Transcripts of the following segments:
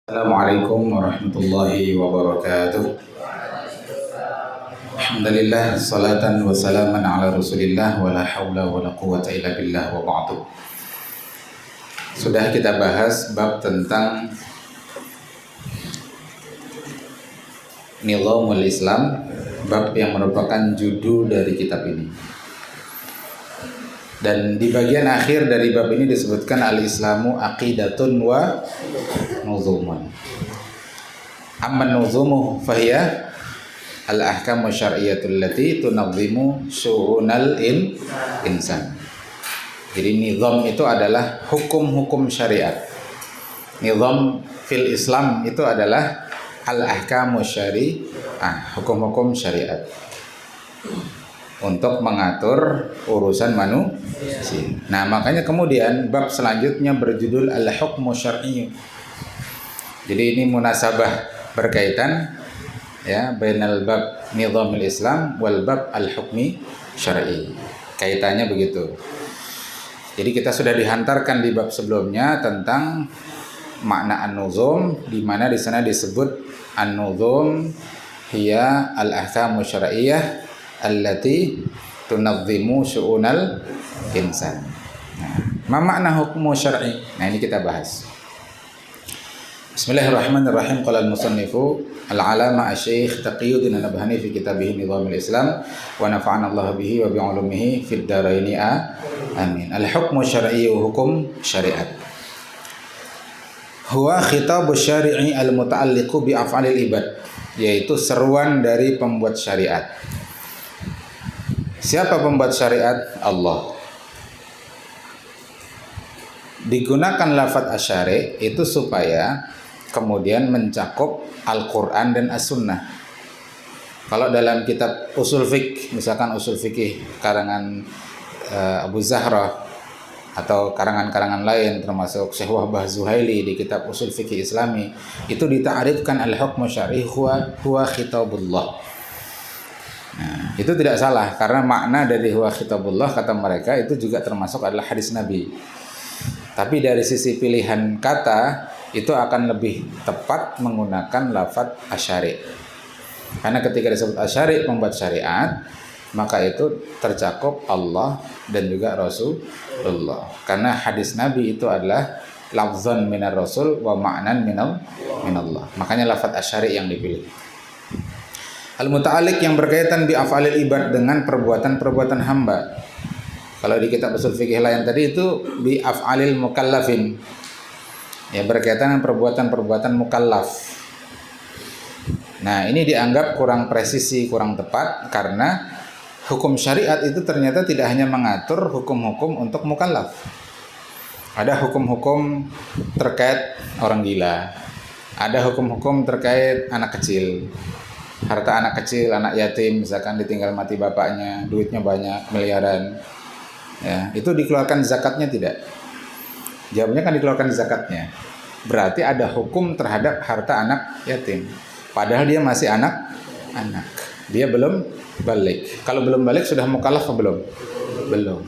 Assalamualaikum warahmatullahi wabarakatuh. Alhamdulillah, salatan wa salaman ala rasulillah wa la hawla wa la quwata illa billah wa ba'du. Sudah kita bahas bab tentang Nizamul Islam, bab yang merupakan judul dari kitab ini. Dan di bagian akhir dari bab ini disebutkan al-Islamu aqidatun wa nuzumun. Amman nuzumu fahiya al-ahkamu syar'iyyatul lati tunazzimu syu'unal insan. Jadi nizam itu adalah hukum-hukum syariat. Nizam fil Islam itu adalah al-ahkamu syari'ah, hukum-hukum syariat untuk mengatur urusan manusia. Nah, makanya kemudian bab selanjutnya berjudul al-hukmu syar'i. Jadi ini munasabah berkaitan ya bainal bab nizamul Islam wal bab al-hukmi syar'i. Kaitannya begitu. Jadi kita sudah dihantarkan di bab sebelumnya tentang makna an-nuzum, di mana di sana disebut an-nuzum hiya al-ahkamu syar'iyyah allati tunazzimu syu'unal insan. Nah, ma makna hukmu syar'i? Nah, ini kita bahas. Bismillahirrahmanirrahim. Qala al-musannifu al-alama asy-syaikh Taqiyuddin an-Nabhani fi kitabih Nizamul Islam wa nafa'ana Allah bihi wa bi 'ulumihi fid dharaini amin. Al-hukmu syar'i, hukum syariat. Huwa khitabu syari'i al-muta'alliqu bi af'alil ibad, yaitu seruan dari pembuat syariat. Siapa pembuat syariat? Allah. Digunakan lafadz asyari itu supaya kemudian mencakup Al-Quran dan As-Sunnah. Kalau dalam kitab usul fiqh, misalkan usul fikih karangan Abu Zahra atau karangan-karangan lain termasuk Syekh Wahbah Zuhaili di kitab usul fikih Islami, itu dita'rifkan al-hukmu syar'i huwa khitabullah. Nah, itu tidak salah karena makna dari huwa khitabullah kata mereka itu juga termasuk adalah hadis Nabi. Tapi dari sisi pilihan kata itu akan lebih tepat menggunakan lafadz asyari. Karena ketika disebut asyari membuat syariat, maka itu tercakup Allah dan juga Rasulullah. Karena hadis Nabi itu adalah lafzan minar rasul wa ma'nan minallah. Makanya lafadz asyari yang dipilih. Al-muta'alliq yang berkaitan bi af'alil ibad, dengan perbuatan-perbuatan hamba. Kalau di kitab usul fikih lain tadi itu bi af'alil mukallafin. Ya, berkaitan dengan perbuatan-perbuatan mukallaf. Nah, ini dianggap kurang presisi, kurang tepat karena hukum syariat itu ternyata tidak hanya mengatur hukum-hukum untuk mukallaf. Ada hukum-hukum terkait orang gila. Ada hukum-hukum terkait anak kecil. Harta anak kecil, anak yatim misalkan ditinggal mati bapaknya, duitnya banyak, miliaran. Ya, itu dikeluarkan zakatnya tidak? Jawabnya kan dikeluarkan zakatnya. Berarti ada hukum terhadap harta anak yatim. Padahal dia masih anak. Dia belum balik. Kalau belum balik sudah mukallaf atau belum? Belum.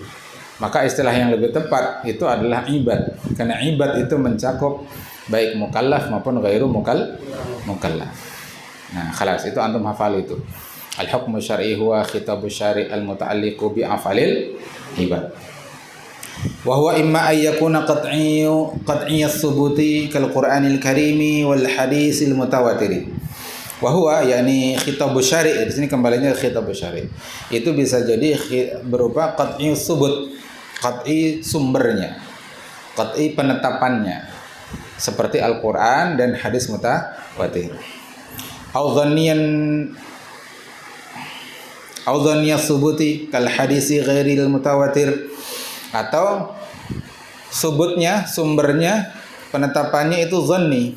Maka istilah yang lebih tepat itu adalah ibad. Karena ibad itu mencakup baik mukallaf maupun ghairu mukallaf. Nah, khalas itu antum hafal itu. Al-hukmu syar'i huwa khitabu syari' al-muta'alliqu bi af'alil ibad. Wa huwa imma ay yakuna qat'iyyas subuti kal Qur'anil Karimi wal hadisil mutawatir. Wa huwa yakni khitabu syari', di sini kembalinya khitabu syari'. Itu bisa jadi berupa qat'iyyus subut, qat'i sumbernya, qat'i penetapannya, seperti Al-Qur'an dan hadis mutawatir. Audhaniyas subuti kal hadisi ghairil mutawatir, atau subutnya, sumbernya, penetapannya itu dhanni.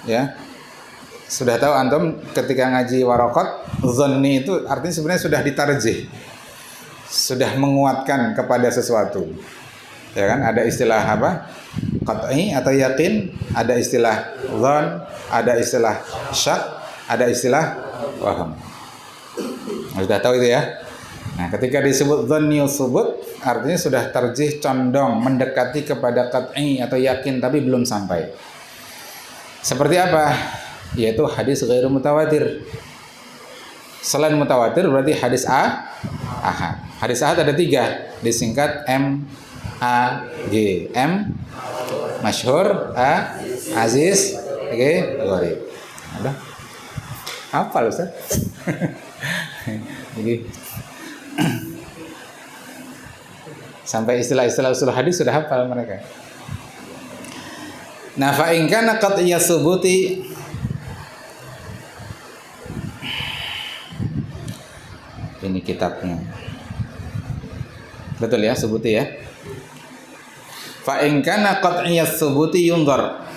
Ya. Sudah tahu antum ketika ngaji waraqat, dhanni itu artinya sebenarnya sudah ditarjih. Sudah menguatkan kepada sesuatu. Ya kan? Ada istilah apa? Qat'i atau yakin, ada istilah dhan, ada istilah syak, ada istilah waham. Sudah tahu itu ya? Nah, ketika disebut dhanni subut, artinya sudah tarjih, condong, mendekati kepada qat'i atau yakin tapi belum sampai. Seperti apa? Yaitu hadis ghairu mutawatir. Selain mutawatir berarti hadis ahad. Hadis ahad ada 3, disingkat MAG. M masyhur, aziz, gharib. Ada? Hafal Ustaz? Jadi sampai istilah-istilah usul hadis sudah hafal mereka. Nah, fa in kana qat'iyya subuti, ini kitabnya. Betul ya, subuti ya. Fa in kana qat'iyya subuti yunzar.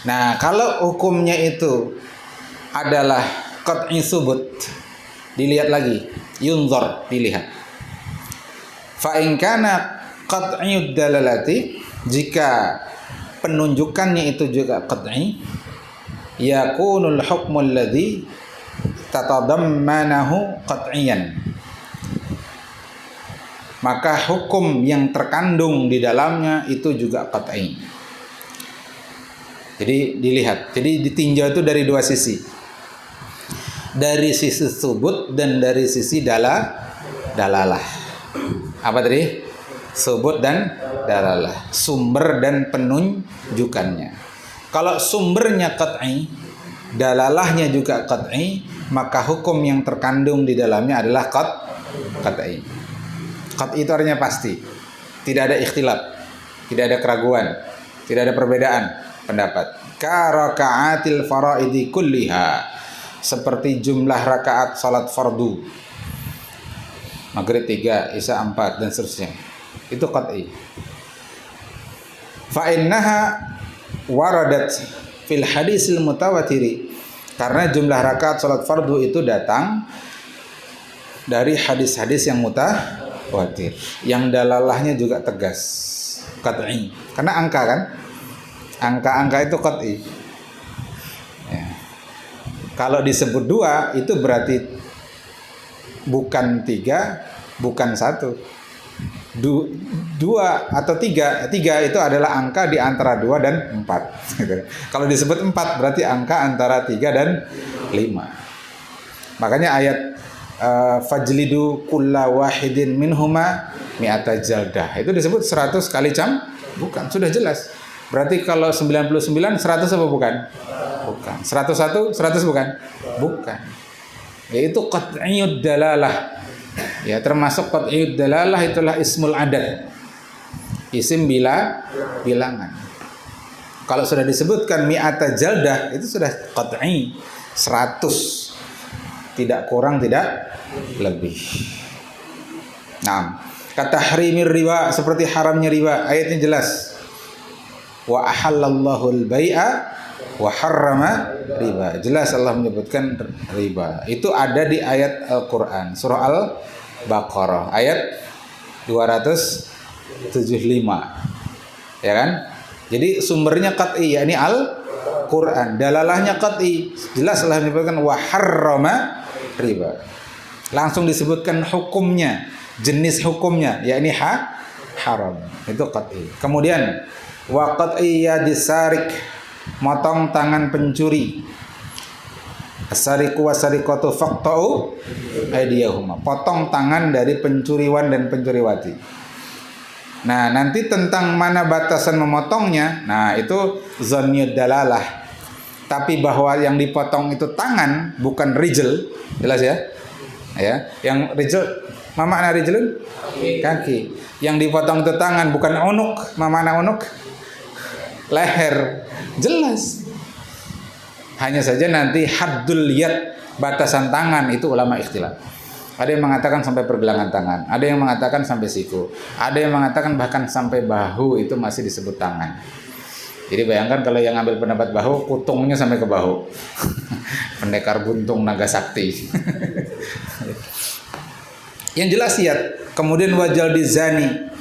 Nah, kalau hukumnya itu adalah qat'i subut, dilihat lagi, yunzar, dilihat. Fa in kana qat'iyud dalalati, jika penunjukannya itu juga qat'i, yakunul hukmul ladzi tatadammanahu qat'iyan, maka hukum yang terkandung di dalamnya itu juga qat'i. Jadi dilihat, jadi ditinjau itu dari 2 sisi, dari sisi subut dan dari sisi dalalah. Apa tadi? Subut dan dalalah, sumber dan penunjukannya. Kalau sumbernya qat'i, dalalahnya juga qat'i, maka hukum yang terkandung di dalamnya adalah qat'i. Qat'i itu artinya pasti, tidak ada ikhtilaf, tidak ada keraguan, tidak ada perbedaan pendapat. Ka raka'atil faraidi kulliha, seperti jumlah rakaat salat fardu, maghrib 3, isya 4 dan seterusnya. Itu qat'i. Fa innaha waradat fil hadisil mutawatiri, karena jumlah rakaat salat fardu itu datang dari hadis-hadis yang mutawatir, yang dalalahnya juga tegas, qat'i. Karena angka kan, angka-angka itu qat'i. Ya. Kalau disebut 2 itu berarti bukan 3, bukan 1. 2 atau 3 itu adalah angka di antara 2 dan 4. Kalau disebut 4 berarti angka antara 3 dan 5. Makanya ayat fajlidu kulla wahidin minhuma mi'ata jaldah itu disebut 100 kali bukan, sudah jelas. Berarti kalau 99 100 apa bukan? Bukan. 101 100 bukan? Bukan. Yaitu qat'iyud dalalah. Ya, termasuk qat'iyud dalalah itulah ismul adad, isim bilangan. Kalau sudah disebutkan mi'ata jaldah itu sudah qat'i, 100, tidak kurang tidak lebih. Nah, kata tahrimir riba, seperti haramnya riba, ayatnya jelas. Wa ahallallahu al-bai'a wa harrama riba. Jelas Allah menyebutkan riba. Itu ada di ayat Al-Qur'an, surah Al-Baqarah ayat 275. Ya kan? Jadi sumbernya qat'i, yakni Al-Qur'an. Dalalahnya qat'i. Jelas Allah menyebutkan wa harrama riba. Langsung disebutkan hukumnya, jenis hukumnya, yakni haram. Itu qat'i. Kemudian wa qat'i yadisarik, motong tangan pencuri. As-sariqu was-sariqatu faqta'u aydiyahuma, potong tangan dari pencuriwan dan pencuriwati. Nah, nanti tentang mana batasan memotongnya, nah itu zanniyud dalalah. Tapi bahwa yang dipotong itu tangan, bukan rijl, jelas ya? Ya, yang rijl, ma makna rijlun? Kaki. Yang dipotong itu tangan, bukan unuk. Ma makna unuk? Leher. Jelas. Hanya saja nanti haddul yad, batasan tangan, itu ulama ikhtilaf. Ada yang mengatakan sampai pergelangan tangan, ada yang mengatakan sampai siku, ada yang mengatakan bahkan sampai bahu itu masih disebut tangan. Jadi bayangkan kalau yang ambil pendapat bahu, kutungnya sampai ke bahu. Pendekar buntung naga sakti. Yang jelas yad. Kemudian wajal dizani,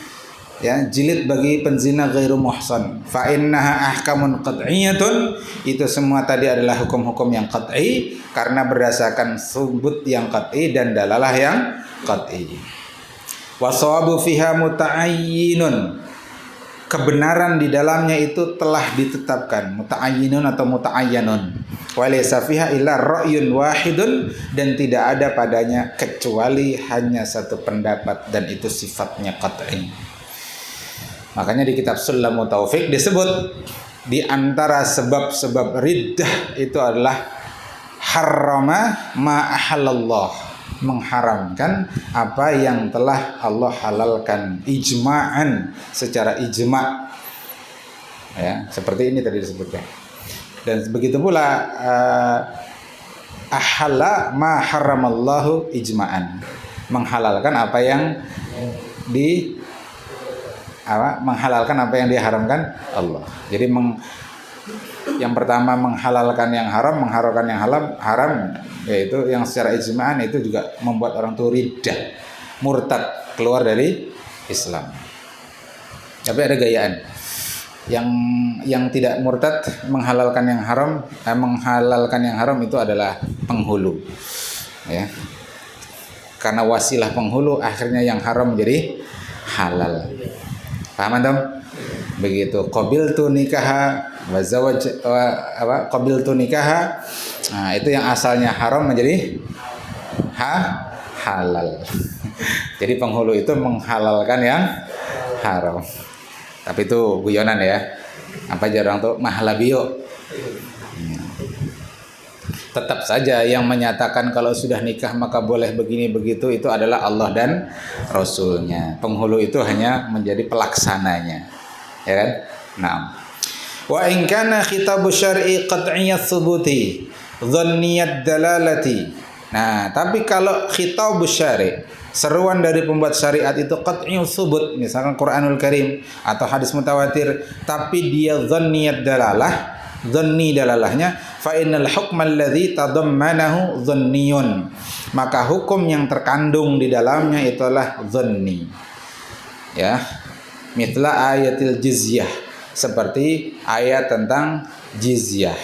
ya, jilid bagi penzina ghairu muhsan. Fa innaha ahkamun qat'iyatun, itu semua tadi adalah hukum-hukum yang qat'i karena berdasarkan subut yang qat'i dan dalalah yang qat'i. Wa shawabu fiha muta'ayyinun, kebenaran di dalamnya itu telah ditetapkan, muta'ayyinun atau muta'ayyanun. Wa laysa fiha illa ra'yun wahidun, dan tidak ada padanya kecuali hanya satu pendapat, dan itu sifatnya qat'i. Makanya di kitab Sulamut Taufik disebut di antara sebab-sebab riddah itu adalah harrama ma ahallallah, mengharamkan apa yang telah Allah halalkan ijma'an, secara ijma'. Ya, seperti ini tadi disebutkan. Dan begitu pula ahalla ma haramallahu ijma'an, menghalalkan apa yang menghalalkan apa yang diharamkan Allah. Jadi yang pertama menghalalkan yang haram, mengharamkan yang haram, yaitu yang secara ijma'an itu juga membuat orang itu riddah, murtad, keluar dari Islam. Tapi ada gayaan. Yang tidak murtad menghalalkan yang haram itu adalah penghulu. Ya. Karena wasilah penghulu akhirnya yang haram menjadi halal. Paham antum? Begitu. Qabiltu nikaha wa zawaj qabiltu nikaha. Nah, itu yang asalnya haram menjadi halal. Jadi penghulu itu menghalalkan yang haram. Tapi itu guyonan ya. Apa aja orang tuh mahlabio. Tetap saja yang menyatakan kalau sudah nikah maka boleh begini begitu itu adalah Allah dan Rasulnya. Penghulu itu hanya menjadi pelaksananya, ya kan? Nah, wa in kana khitabu syar'i qat'iyyat thubuti dhanniyat dalalati. Nah, tapi kalau khitabu syar'i, seruan dari pembuat syariat itu qat'iyyat thubut, misalkan Quranul Karim atau hadis mutawatir, tapi dia dhanniyat dalalah, dhanni dalalahnya, fa innal hukma alladhi tadammanahu dhanniyun, maka hukum yang terkandung di dalamnya itulah dhanni. Ya, mithla ayatil jizyah, seperti ayat tentang jizyah.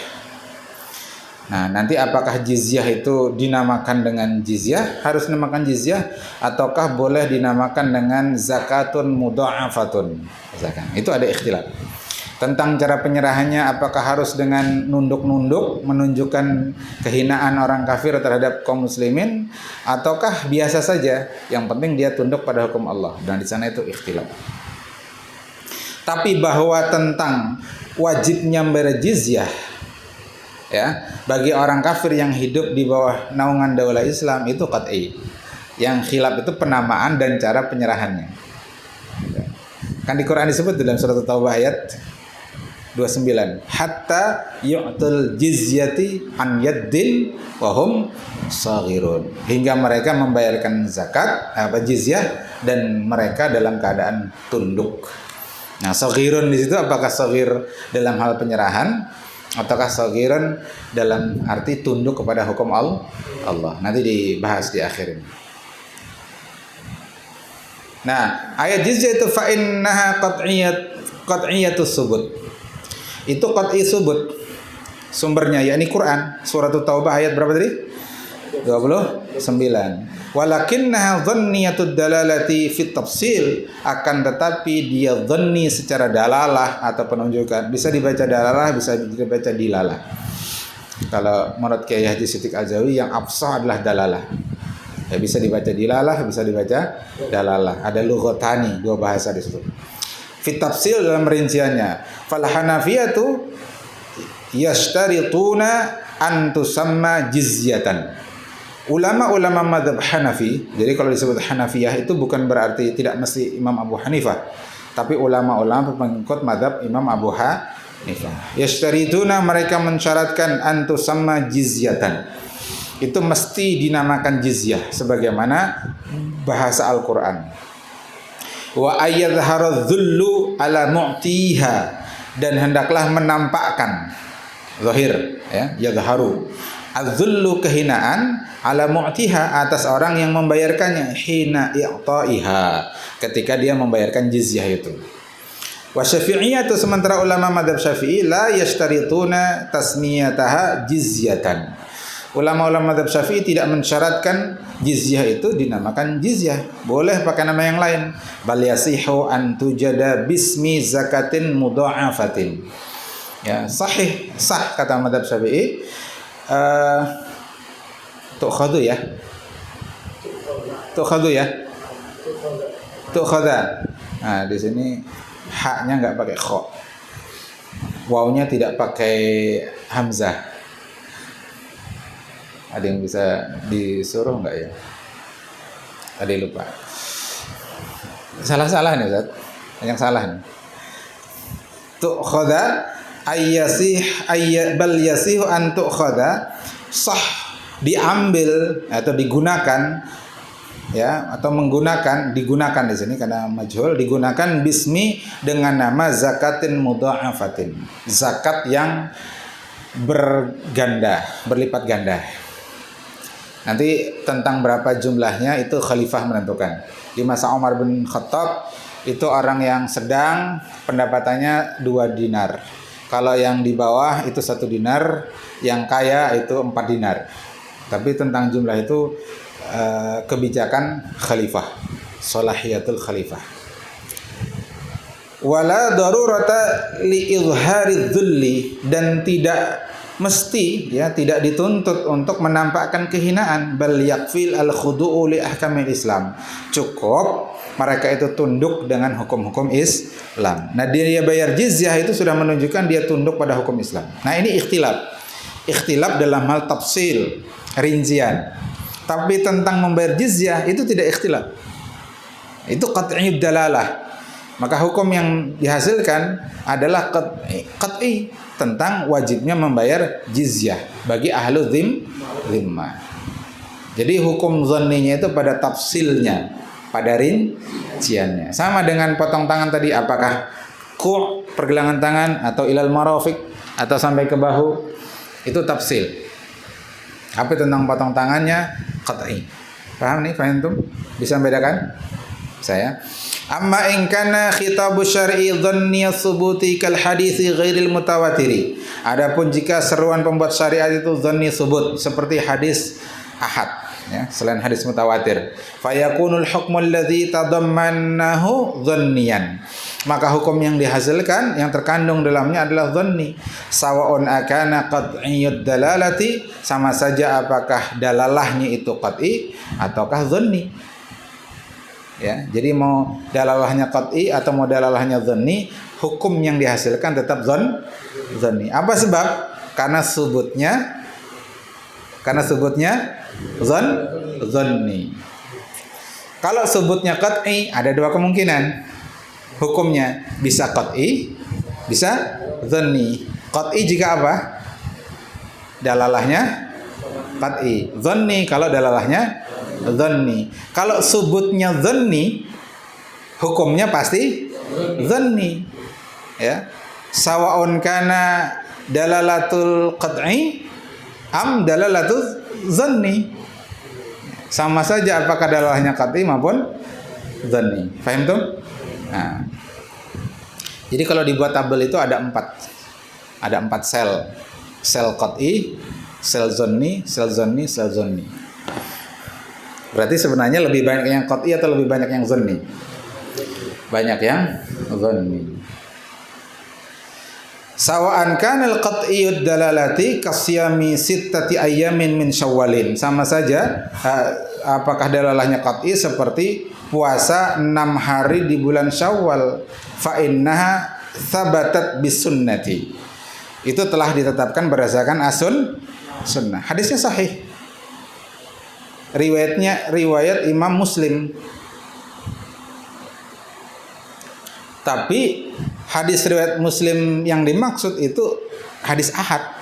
Nah, nanti apakah jizyah itu dinamakan dengan jizyah, harus dinamakan jizyah, ataukah boleh dinamakan dengan zakatun mudha'afatun? Zakat. Itu ada ikhtilaf. Tentang cara penyerahannya, apakah harus dengan nunduk-nunduk menunjukkan kehinaan orang kafir terhadap kaum muslimin, ataukah biasa saja yang penting dia tunduk pada hukum Allah. Dan di sana itu ikhtilaf. Tapi bahwa tentang wajibnya membayar jizyah ya bagi orang kafir yang hidup di bawah naungan daulah Islam itu qat'i. Yang khilaf itu penamaan dan cara penyerahannya. Kan di Quran disebut dalam surat At-Taubah ayat 29, hatta yu'tul jizyati an yaddin wa hum saghirun, hingga mereka membayarkan zakat jizyah dan mereka dalam keadaan tunduk. Nah, saghirun di situ apakah saghir dalam hal penyerahan ataukah saghirun dalam arti tunduk kepada hukum Allah? Nanti dibahas di akhir ini. Nah, ayat jizyah itu fa innaha qat'iyatus subut. Itu qat'i subut sumbernya yakni Quran, surat At-Taubah ayat berapa tadi? 29. Walakinnaha dhanniyatud dalalati fit tafsil, akan tetapi dia dhanni secara dalalah atau penunjukan. Bisa dibaca dalalah, bisa dibaca dilalah. Kalau menurut Kiai Haji Sitiq Al-Jawi yang afsah adalah dalalah. Ya, bisa dibaca dilalah, bisa dibaca dalalah. Ada lughatani, dua bahasa di situ. Fit tafsil dalam rinciannya, fal hanafiyatu yashtarituna an tusamma jizyatan. Ulama-ulama mazhab Hanafi, jadi kalau disebut Hanafiyah itu bukan berarti tidak mesti Imam Abu Hanifah, tapi ulama-ulama pengikut mazhab Imam Abu Hanifah. Yashtarituna, mereka mensyaratkan an tusamma jizyatan. Itu mesti dinamakan jizyah sebagaimana bahasa Al-Qur'an. Wa ayyadhara dhullu ala mu'tiha, dan hendaklah menampakkan zahir ya yadharu az-zullu, kehinaan, ala mu'tiha, atas orang yang membayarkannya, hina i'ta'iha, ketika dia membayarkan jizyah itu. Wa syafi'iyatu, sementara ulama madhab Syafi'i la yashtarituna tasmiyataha jizyatan, ulama-ulama mazhab Syafi'i tidak mensyaratkan jizyah itu dinamakan jizyah. Boleh pakai nama yang lain. Bal yasihu an tujada bismi zakatin mudha'afatin. Ya, sah kata mazhab Syafi'i. Tu'khadhu ya. Tu'khadha. Nah, di sini haknya enggak pakai kha. Wawnya tidak pakai hamzah. Ada yang bisa disuruh enggak ya? Tadi lupa. Salah nih Ustaz. Yang salah nih. Tu'khadha bal yasihu an tu'khadha, sah diambil atau digunakan ya, atau digunakan di sini karena majhul, digunakan bismi dengan nama zakatin mudha'afatin, zakat yang berlipat ganda. Nanti tentang berapa jumlahnya itu khalifah menentukan. Di masa Umar bin Khattab itu orang yang sedang pendapatannya 2 dinar. Kalau yang di bawah itu 1 dinar, yang kaya itu 4 dinar. Tapi tentang jumlah itu kebijakan khalifah, salahiyatul khalifah. Wala darurata li izhari dzulli, dan tidak mesti ya, tidak dituntut untuk menampakkan kehinaan. Bal yakfil al khudu'u li ahkamil Islam. Cukup mereka itu tunduk dengan hukum-hukum Islam. Nah, dia bayar jizyah itu sudah menunjukkan dia tunduk pada hukum Islam. Nah, ini ikhtilaf dalam hal tafsil, rincian. Tapi tentang membayar jizyah itu tidak ikhtilaf. Itu qat'i dalalah. Maka hukum yang dihasilkan adalah qat'i tentang wajibnya membayar jizyah bagi ahlu zimmah. Jadi hukum dhanninya itu pada tafsilnya, pada rinciannya. Sama dengan potong tangan tadi, apakah pergelangan tangan atau ilal marafiq atau sampai ke bahu, itu tafsil. Apa tentang potong tangannya qat'i. Paham nih, paham tuh? Bisa membedakan? Saya. Amma in kana khitabu syar'i dhanni thubuti kal hadisi ghairil mutawatiri. Adapun jika seruan pembuat syariat itu dhanni thubut seperti hadis ahad ya, selain hadis mutawatir, fayakunul hukmul ladzi tadammannahu dhanniyan. Maka hukum yang dihasilkan, yang terkandung dalamnya adalah dhanni. Sawa'un akana qat'iyyud dalalati, sama saja apakah dalalahnya itu qat'i ataukah dhanni. Ya, jadi mau dalalahnya qat'i atau mau dalalahnya dhanni, hukum yang dihasilkan tetap dhanni. Apa sebab? Karena subutnya dhanni. Kalau subutnya qat'i, ada 2 kemungkinan. Hukumnya bisa qat'i, bisa dhanni. Qat'i jika apa? Dalalahnya qat'i. Dhanni kalau dalalahnya dhanni. Kalau subutnya dhanni, hukumnya pasti dhanni. Ya. Sawa'un kana dalalatul qat'i am dalalatul dhanni. Sama saja apakah dalalahnya qat'i maupun dhanni. Paham tuh? Nah. Jadi kalau dibuat tabel itu ada 4. Ada 4 sel. Sel qat'i, sel dhanni, sel dhanni, sel dhanni. Berarti sebenarnya lebih banyak yang qat'i atau lebih banyak yang dhanni? Banyak yang dhanni. Sawa'an kana al-qat'iyyud dalalati kasyami 6 ayyamin min Syawalin. Sama saja apakah dalalahnya qat'i seperti puasa 6 hari di bulan Syawal. Fa innaha thabatat bisunnati. Itu telah ditetapkan berdasarkan sunnah. Hadisnya sahih. Riwayat Imam Muslim. Tapi hadis riwayat Muslim yang dimaksud itu hadis ahad.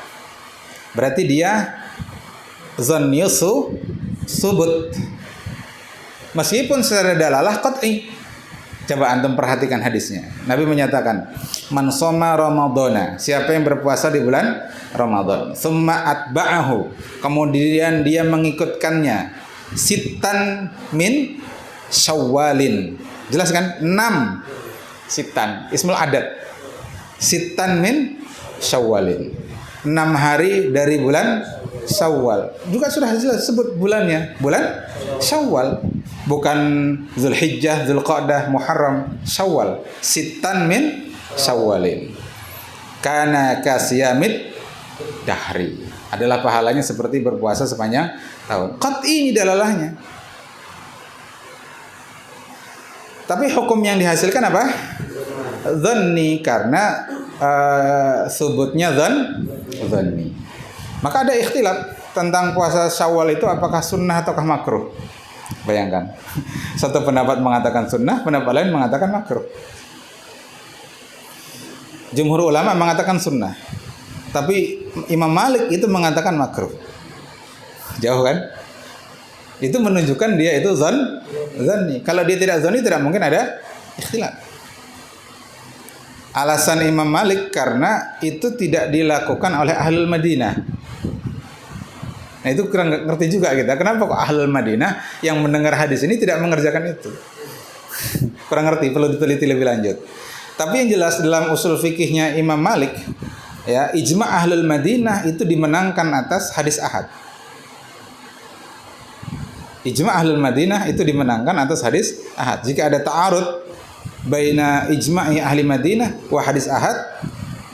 Berarti dia dhanni subut. Meskipun secara dalalah qat'i. Coba antum perhatikan hadisnya. Nabi menyatakan, "Man shoma Ramadhana," siapa yang berpuasa di bulan Ramadan, "tsumma atba'ahu," kemudian dia mengikutkannya, "sittan min Syawalin." Jelas kan? 6 sittan, ismul adad. Sittan min Syawalin. 6 hari dari bulan Syawal. Juga sudah jelas sebut bulannya, bulan Syawal. Bukan Zulhijjah, Zulqa'dah, Muharram, Syawal. Sittan min Syawalin. Kana kasiyamid dahri. Adalah pahalanya seperti berpuasa sepanjang tahun. Qat'i ini dalalahnya. Tapi hukum yang dihasilkan apa? Dhanni, karena subutnya dhanni. Maka ada ikhtilaf tentang puasa Syawal itu apakah sunnah ataukah makruh. Bayangkan, satu pendapat mengatakan sunnah, pendapat lain mengatakan makruh. Jumhur ulama mengatakan sunnah, tapi Imam Malik itu mengatakan makruh. Jauh kan? Itu menunjukkan dia itu zanni. Kalau dia tidak zanni, tidak mungkin ada ikhtilaf. Alasan Imam Malik karena itu tidak dilakukan oleh ahlul Madinah. Nah itu kurang ngerti juga kita. Kenapa kok ahlul Madinah yang mendengar hadis ini tidak mengerjakan itu? Kurang ngerti, perlu diteliti lebih lanjut. Tapi yang jelas dalam usul fikihnya Imam Malik, ya, ijma' ahlul Madinah itu dimenangkan atas hadis ahad. Ijma' ahlul Madinah itu dimenangkan atas hadis ahad. Jika ada ta'arud baina ijma'i ahli Madinah wa hadis ahad,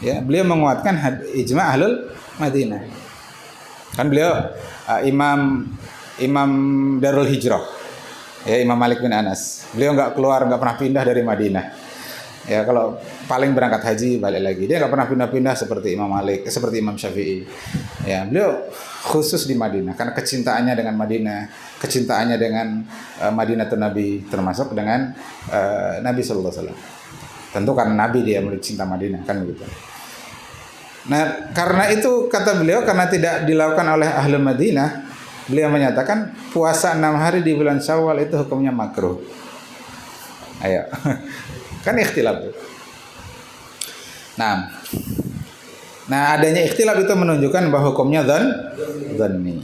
ya, beliau menguatkan ijma' ahlul Madinah. Kan beliau imam Darul Hijrah, ya, Imam Malik bin Anas. Beliau nggak pernah pindah dari Madinah. Ya, kalau paling berangkat haji balik lagi. Dia nggak pernah pindah-pindah seperti Imam Malik, seperti Imam Syafi'i. Ya, beliau khusus di Madinah karena kecintaannya dengan Madinah, kecintaannya dengan Madinatul Nabi, termasuk dengan Nabi Sallallahu Alaihi Wasallam. Tentu karena Nabi dia cinta Madinah, kan begitu. Nah, karena itu kata beliau, karena tidak dilakukan oleh ahli Madinah, beliau menyatakan puasa 6 hari di bulan Syawal itu hukumnya makruh. Ayo, kan ikhtilaf. Nah, adanya ikhtilaf itu menunjukkan bahwa hukumnya dhanni.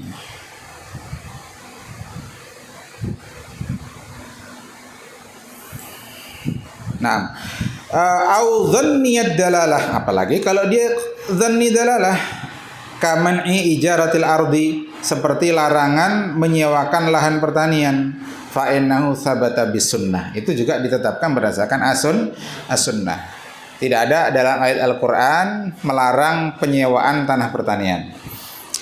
Nah, au dhanniyad dalalah, apalagi kalau dia dhanni dalalah, kaman'i ijaratil ardi, seperti larangan menyewakan lahan pertanian, fa innahu tsabata bisunnah, itu juga ditetapkan berdasarkan as-sunnah. Tidak ada dalam ayat Al-Qur'an melarang penyewaan tanah pertanian.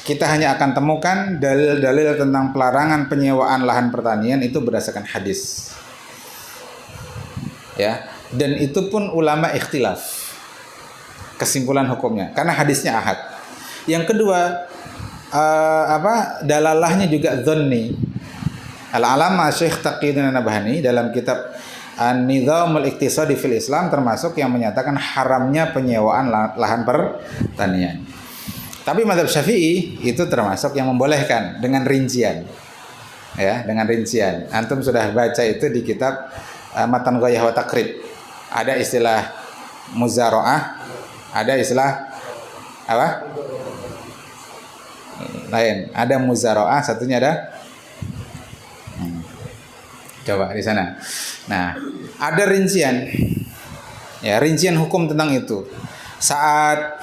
Kita hanya akan temukan dalil-dalil tentang pelarangan penyewaan lahan pertanian itu berdasarkan hadis. Ya, dan itu pun ulama ikhtilaf kesimpulan hukumnya karena hadisnya ahad. Yang kedua, dalalahnya juga dhanni. Al-Alama Syekh Taqiyuddin An-Nabhani dalam kitab An-Nizamul Iqtisadi fil Islam termasuk yang menyatakan haramnya penyewaan lahan pertanian. Tapi mazhab Syafi'i itu termasuk yang membolehkan dengan rincian. Ya, dengan rincian. Antum sudah baca itu di kitab Matan Ghayah wa Taqrib. Ada istilah muzara'ah, ada istilah apa? Lain. Ada muzara'ah, satunya ada coba di sana. Nah, ada rincian. Ya, rincian hukum tentang itu. Saat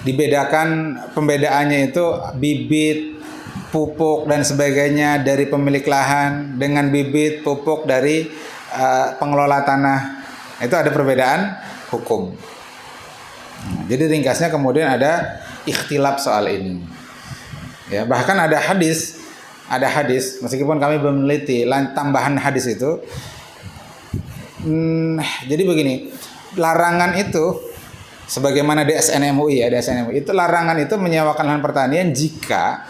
dibedakan, pembedaannya itu bibit, pupuk dan sebagainya dari pemilik lahan dengan bibit, pupuk dari pengelola tanah. Itu ada perbedaan hukum. Jadi ringkasnya kemudian ada ikhtilaf soal ini. Ya, bahkan ada hadis meskipun kami belum meneliti tambahan hadis itu. Jadi begini, larangan itu sebagaimana DSN MUI itu larangan itu menyewakan lahan pertanian jika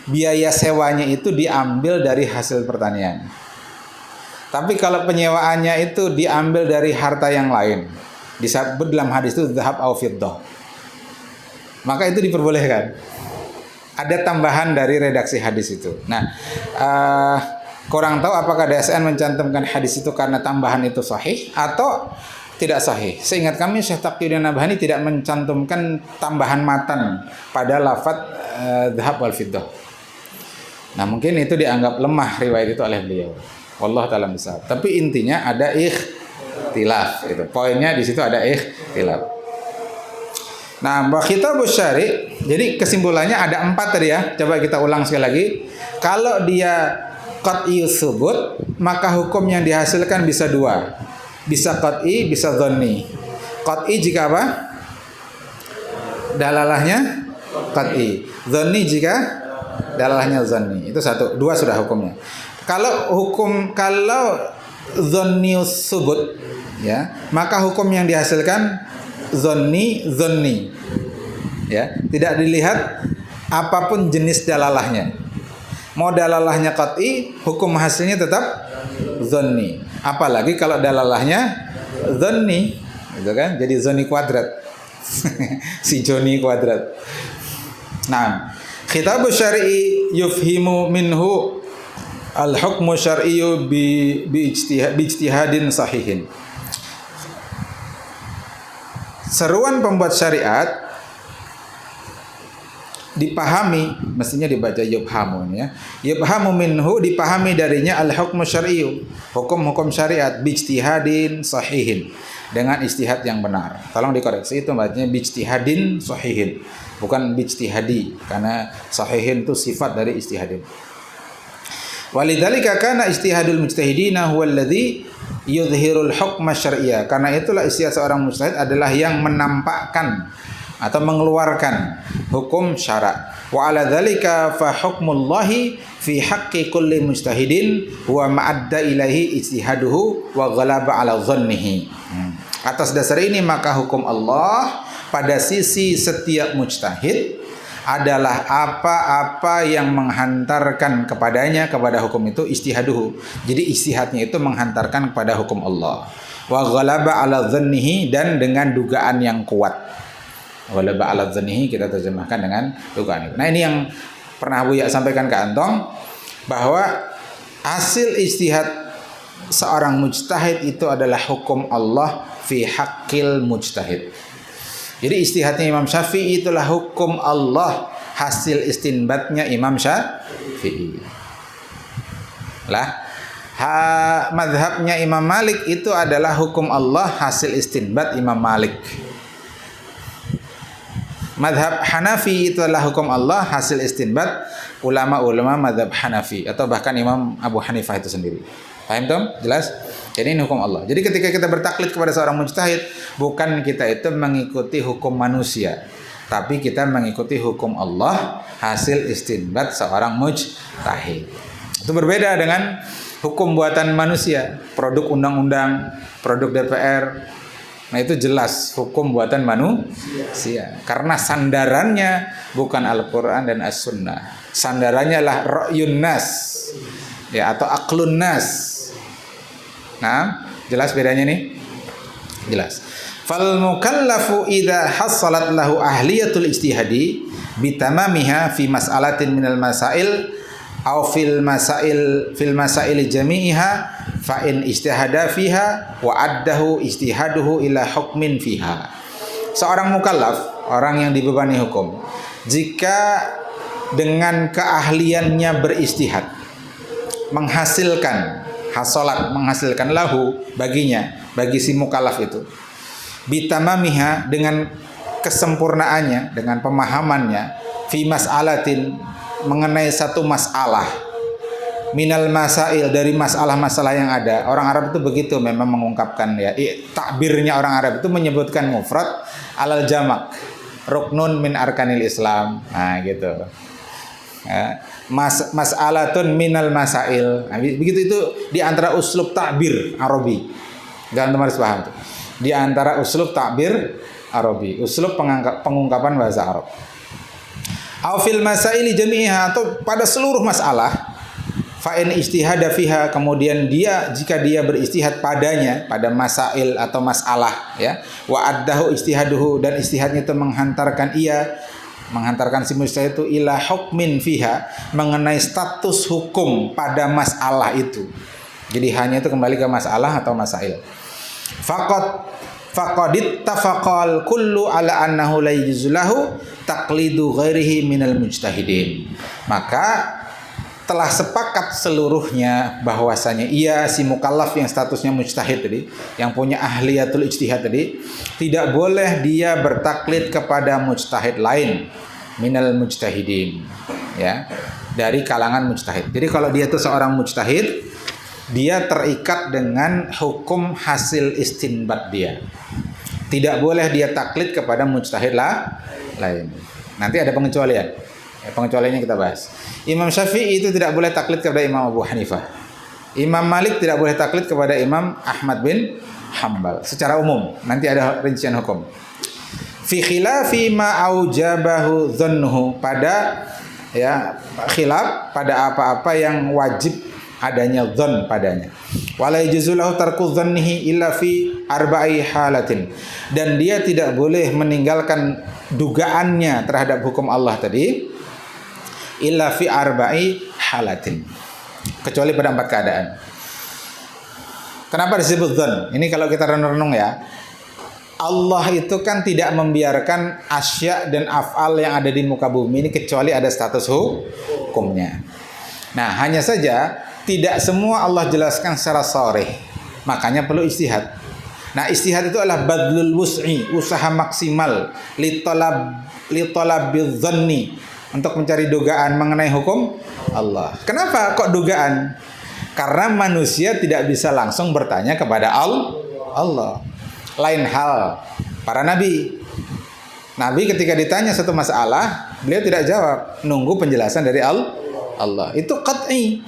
biaya sewanya itu diambil dari hasil pertanian. Tapi kalau penyewaannya itu diambil dari harta yang lain, disebut dalam hadis itu dhahab au fiddah, maka itu diperbolehkan. Ada tambahan dari redaksi hadis itu. Nah, kurang tahu apakah DSN mencantumkan hadis itu karena tambahan itu sahih atau tidak sahih. Seingat kami Syekh Taqiyuddin Nabhani tidak mencantumkan tambahan matan pada lafaz dhahab wal fiddah. Nah, mungkin itu dianggap lemah riwayat itu oleh beliau. Wallahu ta'ala misal. Tapi intinya ada ikhtilaf itu. Poinnya di situ ada ikhtilaf. Nah, wa khitabus syari', jadi kesimpulannya ada 4 tadi ya. Coba kita ulang sekali lagi. Kalau dia qat'i tsubut, maka hukum yang dihasilkan bisa 2. Bisa qat'i, bisa dhanni. Qat'i jika apa? Dalalahnya qat'i. Dhanni jika dalalahnya dhanni. Itu 1, 2 sudah hukumnya. Kalau dhanni tsubut ya, maka hukum yang dihasilkan dhanni ya, tidak dilihat apapun jenis dalalahnya. Mau dalalahnya qat'i, hukum hasilnya tetap dhanni. Apalagi kalau dalalahnya dhanni, gitu kan? Jadi dhanni kuadrat. Si Joni kuadrat. Nah, khitab syar'i yufhimu minhu al-hukmu syar'iyyu bi ijtihadin sahihin. Seruan pembuat syariat dipahami, mestinya dibaca yubhamu ya. Yubhamu minhu, dipahami darinya al-hukmu syar'iyyu, hukum-hukum syariat bi ijtihadin sahihin, dengan ijtihad yang benar. Tolong dikoreksi, itu bacanya bi ijtihadin sahihin, bukan bi ijtihadi, karena sahihin itu sifat dari ijtihadin. Walidzalika kana ijtihadul mujtahidina huwa alladhi yudhhirul hukma syar'iyyah. Karena itulah ijtihad seorang mujtahid adalah yang menampakkan atau mengeluarkan hukum syara'. Wa ala dzalika fa hukmullahi fi haqqi kulli mujtahidin wa ma'adda ilaihi ijtihaduhu wa ghalaba ala dhannihi. Atas dasar ini maka hukum Allah pada sisi setiap mujtahid adalah apa-apa yang menghantarkan kepadanya, kepada hukum itu ijtihaduhu. Jadi ijtihadnya itu menghantarkan kepada hukum Allah. Wa ghalaba ala dhannihi, dan dengan dugaan yang kuat. Ghalaba ala dhannihi kita terjemahkan dengan dugaan itu. Nah, ini yang pernah Buya sampaikan ke Antong, bahwa hasil ijtihad seorang mujtahid itu adalah hukum Allah fi haqqil mujtahid. Jadi ijtihadnya Imam Syafi'i itulah hukum Allah, hasil istinbatnya Imam Syafi'i. Lah, madhabnya Imam Malik itu adalah hukum Allah, hasil istinbat Imam Malik. Madhab Hanafi itu adalah hukum Allah, hasil istinbat ulama-ulama madhab Hanafi, atau bahkan Imam Abu Hanifah itu sendiri. Paham Tom? Jelas? Jadi ini hukum Allah. Jadi ketika kita bertaklid kepada seorang mujtahid, bukan kita itu mengikuti hukum manusia, tapi kita mengikuti hukum Allah, hasil istinbat seorang mujtahid. Itu berbeda dengan hukum buatan manusia, produk undang-undang, produk DPR. Nah, itu jelas hukum buatan manusia, karena sandarannya bukan Al-Quran dan As-Sunnah. Sandarannya lah ra'yun nas, ya, atau aqlun nas. Nah, jelas bedanya nih? Jelas. Fal mukallafu idza hasalat lahu ahliyatul ijtihadi bitamamiha fi mas'alatin minal masail aw fil masail jami'iha fa in ijtihada fiha wa addahu ijtihaduhu ila hukmin fiha. Seorang mukallaf, orang yang dibebani hukum, jika dengan keahliannya beristihad menghasilkan hasolat, menghasilkan lahu baginya, bagi si mukallaf itu, bitamamiha, dengan kesempurnaannya, dengan pemahamannya, fi mas'alatin, mengenai satu masalah, minal masail, dari masalah-masalah yang ada. Orang Arab itu begitu memang mengungkapkan, ya, takbirnya orang Arab itu menyebutkan mufrad alal jamak, ruknun min arkanil Islam. Nah, gitu. Mas'alatun minal masail. Nah, begitu, itu di antara uslub takbir Arabi. Dan teman harus paham tuh. Di antara uslub takbir Arabi, uslub pengungkapan bahasa Arab. Au fil masaili jami'iha, atau pada seluruh masalah, fa in ijtihada fiha, kemudian dia, jika dia beristihad padanya, pada masail atau masalah, ya, wa addahu ijtihaduhu, dan ijtihadnya itu menghantarkan si mujtahid itu ila hukmin fiha, mengenai status hukum pada masalah itu. Jadi hanya itu kembali ke masalah atau masail. Faqad tafaqal kullu ala annahu la yajuzu lahu taqlidu ghairihi minal mujtahidin. Maka telah sepakat seluruhnya bahwasanya ia si mukallaf yang statusnya mujtahid tadi, yang punya ahliyatul ijtihad tadi, tidak boleh dia bertaklid kepada mujtahid lain minal mujtahidin, ya, dari kalangan mujtahid. Jadi kalau dia itu seorang mujtahid, dia terikat dengan hukum hasil istinbat dia. Tidak boleh dia taklid kepada mujtahid lain. Nanti ada pengecualian. Pengecualiannya kita bahas. Imam Syafi'i itu tidak boleh taklid kepada Imam Abu Hanifah. Imam Malik tidak boleh taklid kepada Imam Ahmad bin Hambal. Secara umum, nanti ada rincian hukum. Fi khilafi ma aujabahu dhannuhu, pada ya khilaf pada apa-apa yang wajib adanya dzan padanya. Wala yajuzu lahu tarku dhannihi illa fi arba'i halatin. Dan dia tidak boleh meninggalkan dugaannya terhadap hukum Allah tadi illa fi arba'i halatin, kecuali pada 4 keadaan. Kenapa disebut dzan? Ini kalau kita renung-renung ya, Allah itu kan tidak membiarkan asya dan af'al yang ada di muka bumi ini kecuali ada status hukumnya. Nah, hanya saja tidak semua Allah jelaskan secara sharih, makanya perlu ijtihad. Nah, ijtihad itu adalah badlul wus'i, usaha maksimal li talabil dhanni, untuk mencari dugaan mengenai hukum Allah. Kenapa kok dugaan? Karena manusia tidak bisa langsung bertanya kepada Allah. Lain hal para nabi. Nabi ketika ditanya satu masalah, beliau tidak jawab, nunggu penjelasan dari Allah. Itu qat'i.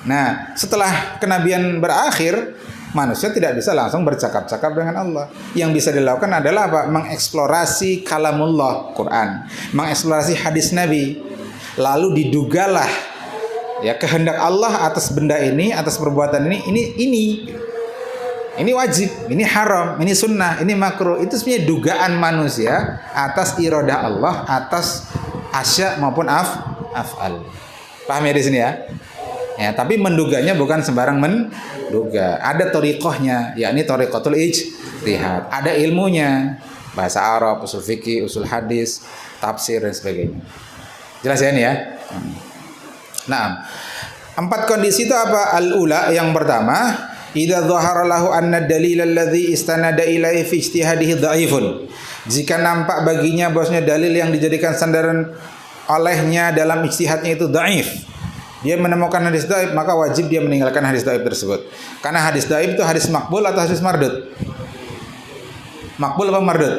Nah, setelah kenabian berakhir, manusia tidak bisa langsung bercakap-cakap dengan Allah. Yang bisa dilakukan adalah apa? Mengeksplorasi kalamullah, Quran, mengeksplorasi hadis Nabi. Lalu didugalah ya kehendak Allah atas benda ini, atas perbuatan ini wajib, ini haram, ini sunnah, ini makruh. Itu sebenarnya dugaan manusia atas iradah Allah, atas asya maupun af'al. Paham ya di sini ya? Ya, tapi menduganya bukan sembarang menduga. Ada thariqahnya, yakni thariqatul ijtihad. Ada ilmunya, bahasa Arab, usul fikih, usul hadis, tafsir dan sebagainya. Jelas ya ini ya? Nah, 4 kondisi itu apa? Al-ula, yang pertama, idza dhahara lahu anna dalil alladhi istanada ilaihi fi ijtihadihi dhaifun. Jika nampak baginya bahwasanya dalil yang dijadikan sandaran olehnya dalam ijtihadnya itu dhaif. Dia menemukan hadis dhaif, maka wajib dia meninggalkan hadis dhaif tersebut. Karena hadis dhaif itu hadis makbul atau hadis mardud? Makbul apa mardud?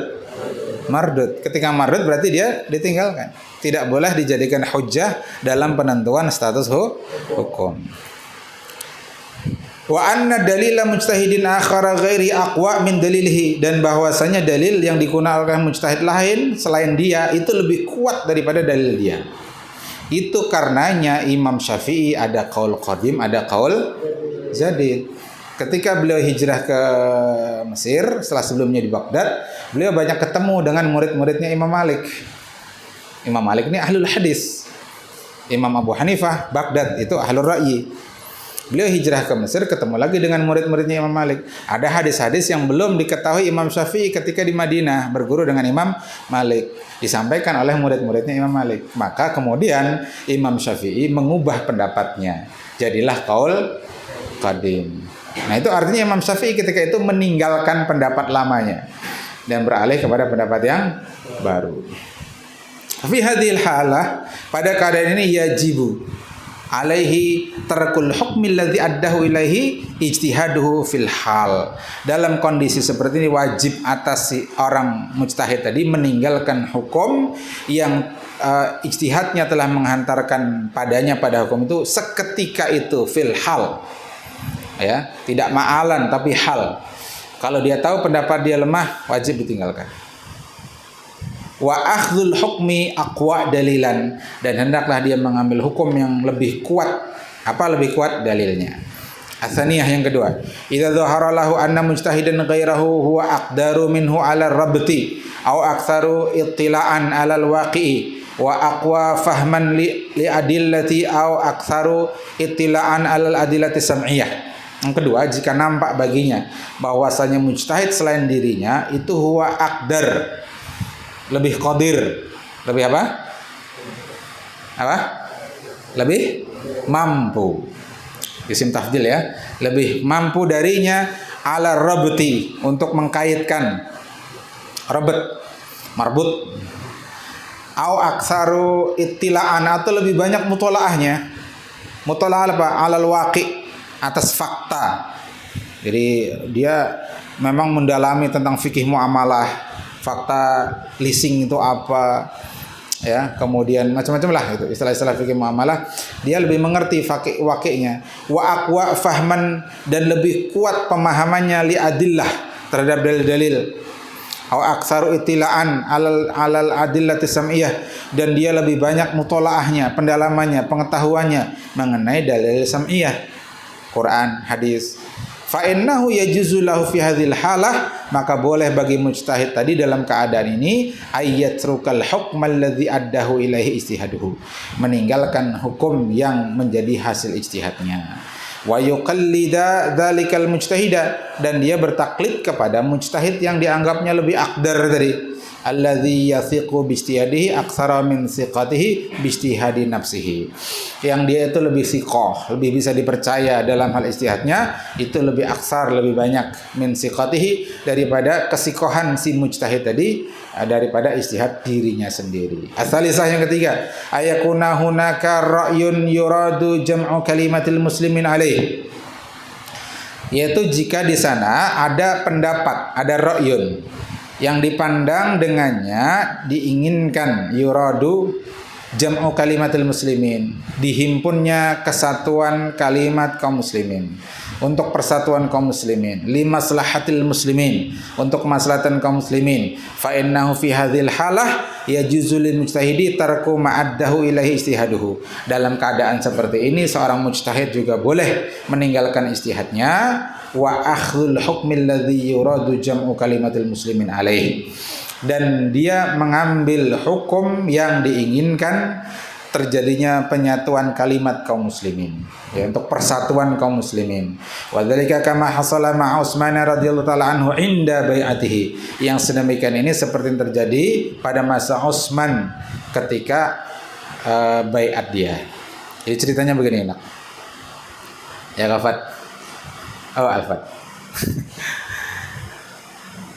Mardud. Ketika mardud berarti dia ditinggalkan. Tidak boleh dijadikan hujjah dalam penentuan status hukum. Wa anna dalila mujtahidin akhara ghairi aqwa min dalilihi, dan bahwasanya dalil yang digunakan oleh mujtahid lain selain dia itu lebih kuat daripada dalil dia. Itu karenanya Imam Syafi'i ada qaul qadim, ada qaul jadid. Ketika beliau hijrah ke Mesir, setelah sebelumnya di Baghdad, beliau banyak ketemu dengan murid-muridnya Imam Malik. Imam Malik ini ahlul hadis. Imam Abu Hanifah, Baghdad, itu ahlul ra'yi. Beliau hijrah ke Mesir, ketemu lagi dengan murid-muridnya Imam Malik. Ada hadis-hadis yang belum diketahui Imam Syafi'i ketika di Madinah berguru dengan Imam Malik, disampaikan oleh murid-muridnya Imam Malik. Maka kemudian Imam Syafi'i mengubah pendapatnya, jadilah qaul qadim. Nah, itu artinya Imam Syafi'i ketika itu meninggalkan pendapat lamanya dan beralih kepada pendapat yang baru. Fi hadhil halah, pada keadaan ini yajibu alaihi tarkul hukmi alladhi addahu ilaihi ijtihaduhu fil hal. Dalam kondisi seperti ini wajib atas si orang mujtahid tadi meninggalkan hukum yang ijtihadnya telah menghantarkan padanya pada hukum itu seketika itu, fil hal. Ya, tidak ma'alan tapi hal. Kalau dia tahu pendapat dia lemah, wajib ditinggalkan. Wa akhdhul hukmi aqwa dalilan, dan hendaklah dia mengambil hukum yang lebih kuat. Apa lebih kuat? Dalilnya. Atsaniyah, yang kedua, idza dhahara lahu anna mujtahidan ghairahu huwa aqdaru minhu 'ala ar-rabti aw aktsaru ittila'an 'ala al-waqi'i wa aqwa fahman li adillati aw aktsaru ittila'an 'ala al-adillati sam'iyah. Yang kedua, jika nampak baginya bahwasanya mujtahid selain dirinya itu huwa aqdar, lebih qadir, lebih apa? lebih mampu. Isim tafdil ya, lebih mampu darinya ala rabti, untuk mengkaitkan, rabat, marbut. Au aksaru ittilaan, atau lebih banyak mutolaahnya. Mutolaah apa? Alal waqi, atas fakta. Jadi dia memang mendalami tentang fikih muamalah, fakta leasing itu apa, ya, kemudian macam-macam lah itu istilah-istilah fikih muamalah. Dia lebih mengerti waqi'nya, wa aqwa fahman, dan lebih kuat pemahamannya li adillah, terhadap dalil-dalil. Au aksaru ittilaan alal adillati sam'iyah, dan dia lebih banyak mutolaahnya, pendalamannya, pengetahuannya mengenai dalil sam'iyah, Quran, hadis. Fa innahu yajuzu lahu fi hadhil halah, maka boleh bagi mujtahid tadi dalam keadaan ini ayyatrukal hukm alladhi addahu ilaihi ijtihaduhu, meninggalkan hukum yang menjadi hasil ijtihadnya. Wa yuqallida dzalikal mujtahida, dan dia bertaklid kepada mujtahid yang dianggapnya lebih aqdar tadi, alladzi yathiqu bi ijtihadihi aktsara min thiqatihi bi ijtihadi nafsihi, yang dia itu lebih thiqah, lebih bisa dipercaya dalam hal ijtihadnya, itu lebih aksar, lebih banyak min thiqatihi, daripada kesikohan si mujtahid tadi, daripada ijtihad dirinya sendiri. Asalisah yang ketiga, ayakuna hunaka ra'yun yuradu jam'u kalimatil muslimin alaih, yaitu jika di sana ada pendapat, ada ra'yun yang dipandang dengannya diinginkan yuradu jam'u kalimatil muslimin, dihimpunnya kesatuan kalimat kaum muslimin, untuk persatuan kaum muslimin, limaslahatil muslimin, untuk kemaslahatan kaum muslimin. Fa innahu fi hadhil halah yajuzu lil mujtahidi tarku ma'addahu ilaihi ijtihaduhu. Dalam keadaan seperti ini seorang mujtahid juga boleh meninggalkan ijtihadnya, wa akhdhul hukmil ladzi yuradu jam'u kalimatil muslimin alaihi, dan dia mengambil hukum yang diinginkan terjadinya penyatuan kalimat kaum muslimin, ya, untuk persatuan kaum muslimin. Wa dzalika kama hasala ma Utsman radhiyallahu taala anhu inda bai'atihi, yang sedemikian ini seperti yang terjadi pada masa Utsman ketika bai'at dia. Jadi ceritanya begini, nak. Ya, Kafat. Oh, Alfat.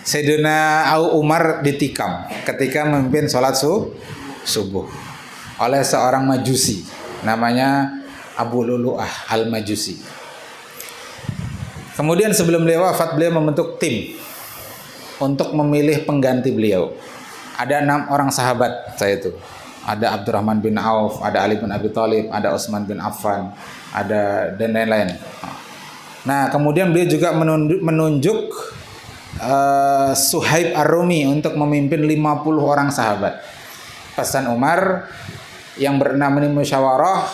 Sayyidina Umar ditikam ketika memimpin sholat subuh oleh seorang majusi namanya Abu Lulu'ah al-Majusi. Kemudian sebelum beliau wafat, beliau membentuk tim untuk memilih pengganti beliau. Ada 6 orang sahabat saya itu. Ada Abdurrahman bin Auf, ada Ali bin Abi Thalib, ada Utsman bin Affan, ada dan lain-lain. Nah, kemudian beliau juga menunjuk Suhaib Ar-Rumi untuk memimpin 50 orang sahabat. Pesan Umar, yang berenam ini musyawarah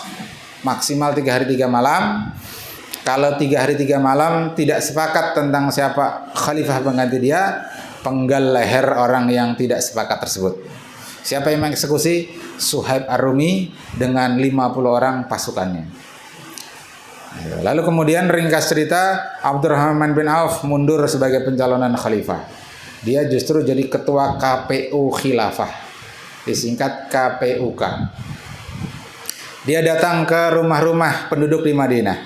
maksimal 3 hari 3 malam. Kalau 3 hari 3 malam tidak sepakat tentang siapa khalifah pengganti dia, penggal leher orang yang tidak sepakat tersebut. Siapa yang mengeksekusi? Suhaib Ar-Rumi dengan 50 orang pasukannya. Lalu kemudian ringkas cerita, Abdurrahman bin Auf mundur sebagai pencalonan khalifah. Dia justru jadi ketua KPU Khilafah, disingkat KPUK. Dia datang ke rumah-rumah penduduk di Madinah.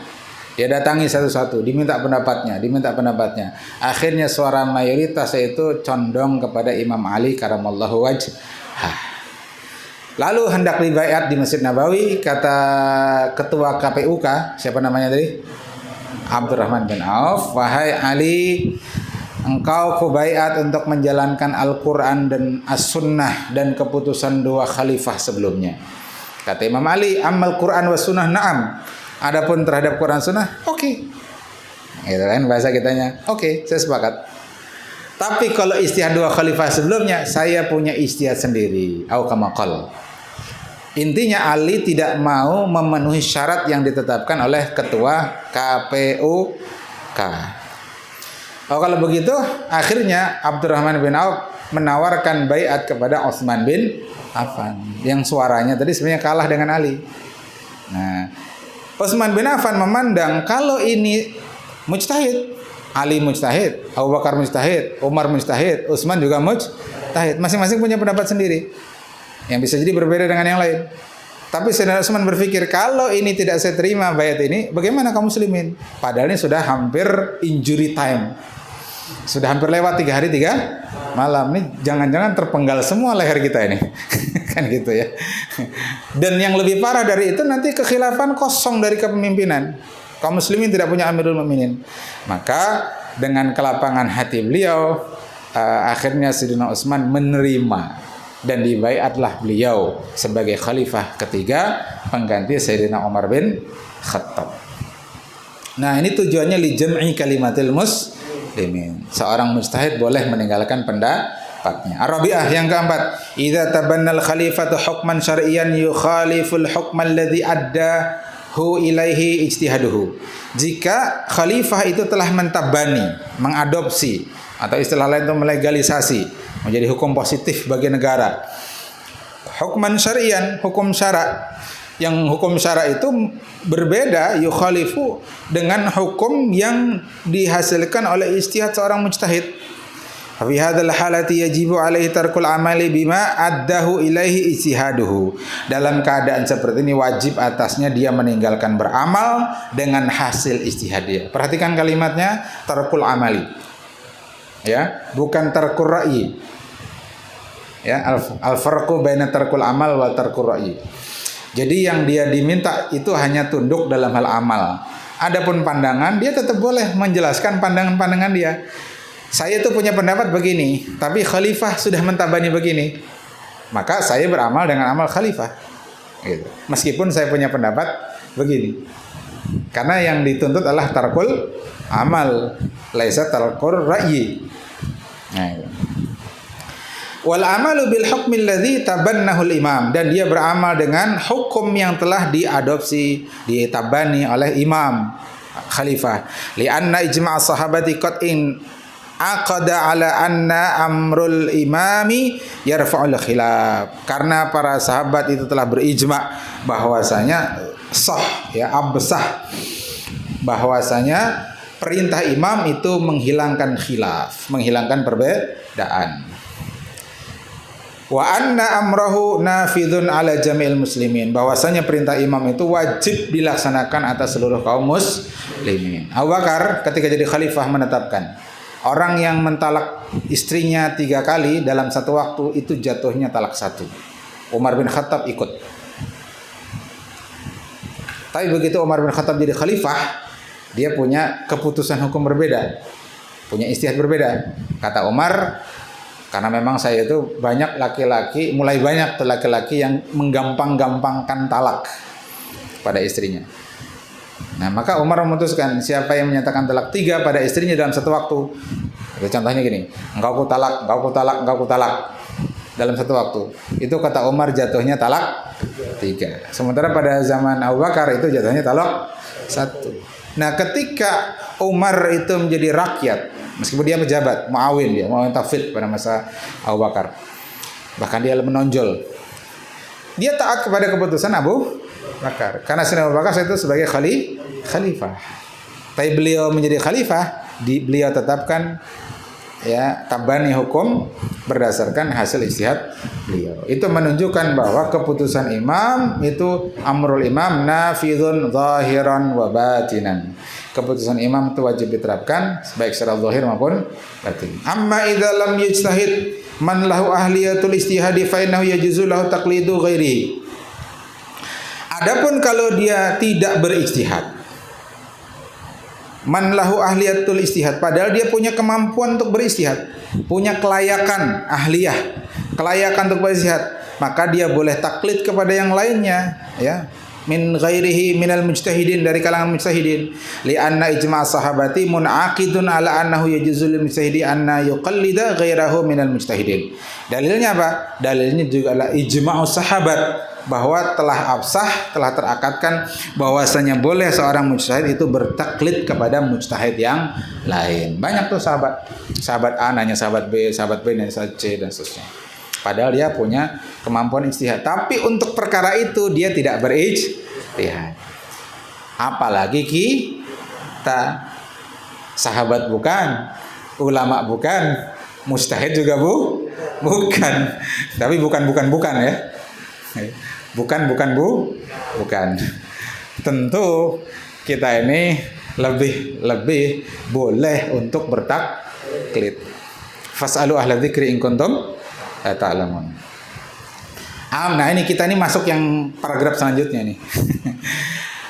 Dia datangi satu-satu, diminta pendapatnya. Akhirnya suara mayoritas itu condong kepada Imam Ali karamallahu wajhah. Lalu hendak dibaiat di Masjid Nabawi, kata ketua KPUK, siapa namanya tadi? Abdurrahman bin Auf, wahai Ali, engkau kubaiat untuk menjalankan Al-Quran dan As-Sunnah dan keputusan 2 khalifah sebelumnya. Kata Imam Ali, amal Quran wa sunnah na'am. Adapun terhadap Quran Sunnah, oke. Gitu kan bahasa kitanya, oke, saya sepakat. Tapi kalau ijtihad 2 khalifah sebelumnya, saya punya ijtihad sendiri. Au kama qala. Intinya Ali tidak mau memenuhi syarat yang ditetapkan oleh ketua KPUK. Oh, kalau begitu, akhirnya Abdurrahman bin Auf menawarkan baiat kepada Utsman bin Affan, yang suaranya tadi sebenarnya kalah dengan Ali. Nah, Utsman bin Affan memandang kalau ini mujtahid, Ali mujtahid, Abu Bakar mujtahid, Umar mujtahid, Utsman juga mujtahid. Masing-masing punya pendapat sendiri yang bisa jadi berbeda dengan yang lain. Tapi Sayyidina Utsman berpikir, kalau ini tidak saya terima baiat ini, bagaimana kaum muslimin? Padahal ini sudah hampir injury time. Sudah hampir lewat 3 hari 3 malam. Ini jangan-jangan terpenggal semua leher kita ini. Kan gitu ya. Dan yang lebih parah dari itu, nanti kekhilafan kosong dari kepemimpinan. Kaum muslimin tidak punya Amirul Mukminin. Maka dengan kelapangan hati beliau, akhirnya Sayyidina Utsman menerima dan dibaiatlah beliau sebagai khalifah ketiga pengganti Sayyidina Umar bin Khattab. Nah, ini tujuannya li jam'i kalimatil muslimin. Seorang mujtahid boleh meninggalkan pendapatnya. Ar-Rabi'ah yang keempat, idza tabannal khalifatu hukman syar'iyyan yukhaliful hukman alladhi addahu ilaihi ijtihaduhu. Jika khalifah itu telah mentabani, mengadopsi, atau istilah lain itu melegalisasi, menjadi hukum positif bagi negara, hukman syar'iyan, hukum syara, yang hukum syara itu berbeda yukhalifu dengan hukum yang dihasilkan oleh ijtihad seorang mujtahid. Fi hadzal halati yajibu alaihi tarkul amali bima addahu ilaihi ijtihaduhu. Dalam keadaan seperti ini wajib atasnya dia meninggalkan beramal dengan hasil ijtihad dia. Perhatikan kalimatnya, tarkul amali. Ya, bukan tarkur ra'yi. Ya, al-farqu baina tarkul amal wa tarkur ra'yi. Jadi yang dia diminta itu hanya tunduk dalam hal amal. Adapun pandangan, dia tetap boleh menjelaskan pandangan-pandangan dia. Saya itu punya pendapat begini, tapi khalifah sudah mentabani begini. Maka saya beramal dengan amal khalifah. Gitu. Meskipun saya punya pendapat begini. Karena yang dituntut adalah tarkul amal, laisa tarkur ra'yi. Nah, itu. Wal amalu bil hukmi alladhi tabannahu al-imam, dan dia beramal dengan hukum yang telah diadopsi, ditabani oleh imam khalifah. Li anna ijma' sahabati qad in aqada ala anna amrul imami yarfa'ul khilaf. Karena para sahabat itu telah berijma' bahwasanya sah, ya, absah, bahwasanya perintah imam itu menghilangkan khilaf, menghilangkan perbedaan. Wa anna amrahu nafidun ala jami'il muslimin, bahwasanya perintah imam itu wajib dilaksanakan atas seluruh kaum muslimin. Abu Bakar ketika jadi khalifah menetapkan, orang yang mentalak istrinya 3 kali dalam satu waktu itu jatuhnya talak 1. Umar bin Khattab ikut. Tapi begitu Umar bin Khattab jadi khalifah, dia punya keputusan hukum berbeda, punya ijtihad berbeda. Kata Umar, karena memang saya itu banyak laki-laki, mulai banyak tuh laki-laki yang menggampang-gampangkan talak pada istrinya. Nah, maka Umar memutuskan, siapa yang menyatakan talak 3 pada istrinya dalam satu waktu. Itu contohnya gini, engkau ku talak, engkau ku talak, engkau ku talak dalam satu waktu. Itu kata Umar jatuhnya talak 3. Sementara pada zaman Abu Bakar itu jatuhnya talak 1. Nah, ketika Umar itu menjadi rakyat, meskipun dia pejabat, Muawin tafid pada masa Abu Bakar, bahkan dia menonjol, dia taat kepada keputusan Abu Bakar, karena Sayyidina Abu Bakar itu sebagai khalifah. Tapi beliau menjadi khalifah, beliau tetapkan, ya, tabani hukum berdasarkan hasil ijtihad beliau. Itu menunjukkan bahwa keputusan imam itu amrul imam nafidhun zahiran wa batinan. Keputusan imam itu wajib diterapkan baik secara zahir maupun batin. Amma idza lam yujtahid man lahu ahliyatul ijtihadi fa innahu yajuzu lahu taqlidu ghairihi. Adapun kalau dia tidak berijtihad, man lahu ahliyatul ijtihad, padahal dia punya kemampuan untuk berijtihad, punya kelayakan ahliyah, kelayakan untuk berijtihad, maka dia boleh taklid kepada yang lainnya, ya, min ghairihi minal mujtahidin, dari kalangan mujtahidin. Li anna ijma' sahabati munaqidun ala annahu yajuzul mujtahidi anna yuqallida ghairahu minal mujtahidin. Dalilnya apa? Dalilnya juga adalah ijma' sahabat, bahwa telah absah, telah terakadkan bahwasanya boleh seorang mujtahid itu bertaklid kepada mujtahid yang lain. Banyak tuh sahabat A nanya sahabat B nanya sahabat C dan seterusnya. Padahal dia punya kemampuan ijtihad, tapi untuk perkara itu dia tidak berijtihad. Apalagi kita, sahabat bukan, ulama bukan, mujtahid juga bukan. Tapi bukan ya. Bukan. Tentu kita ini lebih boleh untuk bertaklid. Fas'alu ahla dzikri in kuntum la ta'lamun. Nah ini kita ini masuk yang paragraf selanjutnya nih.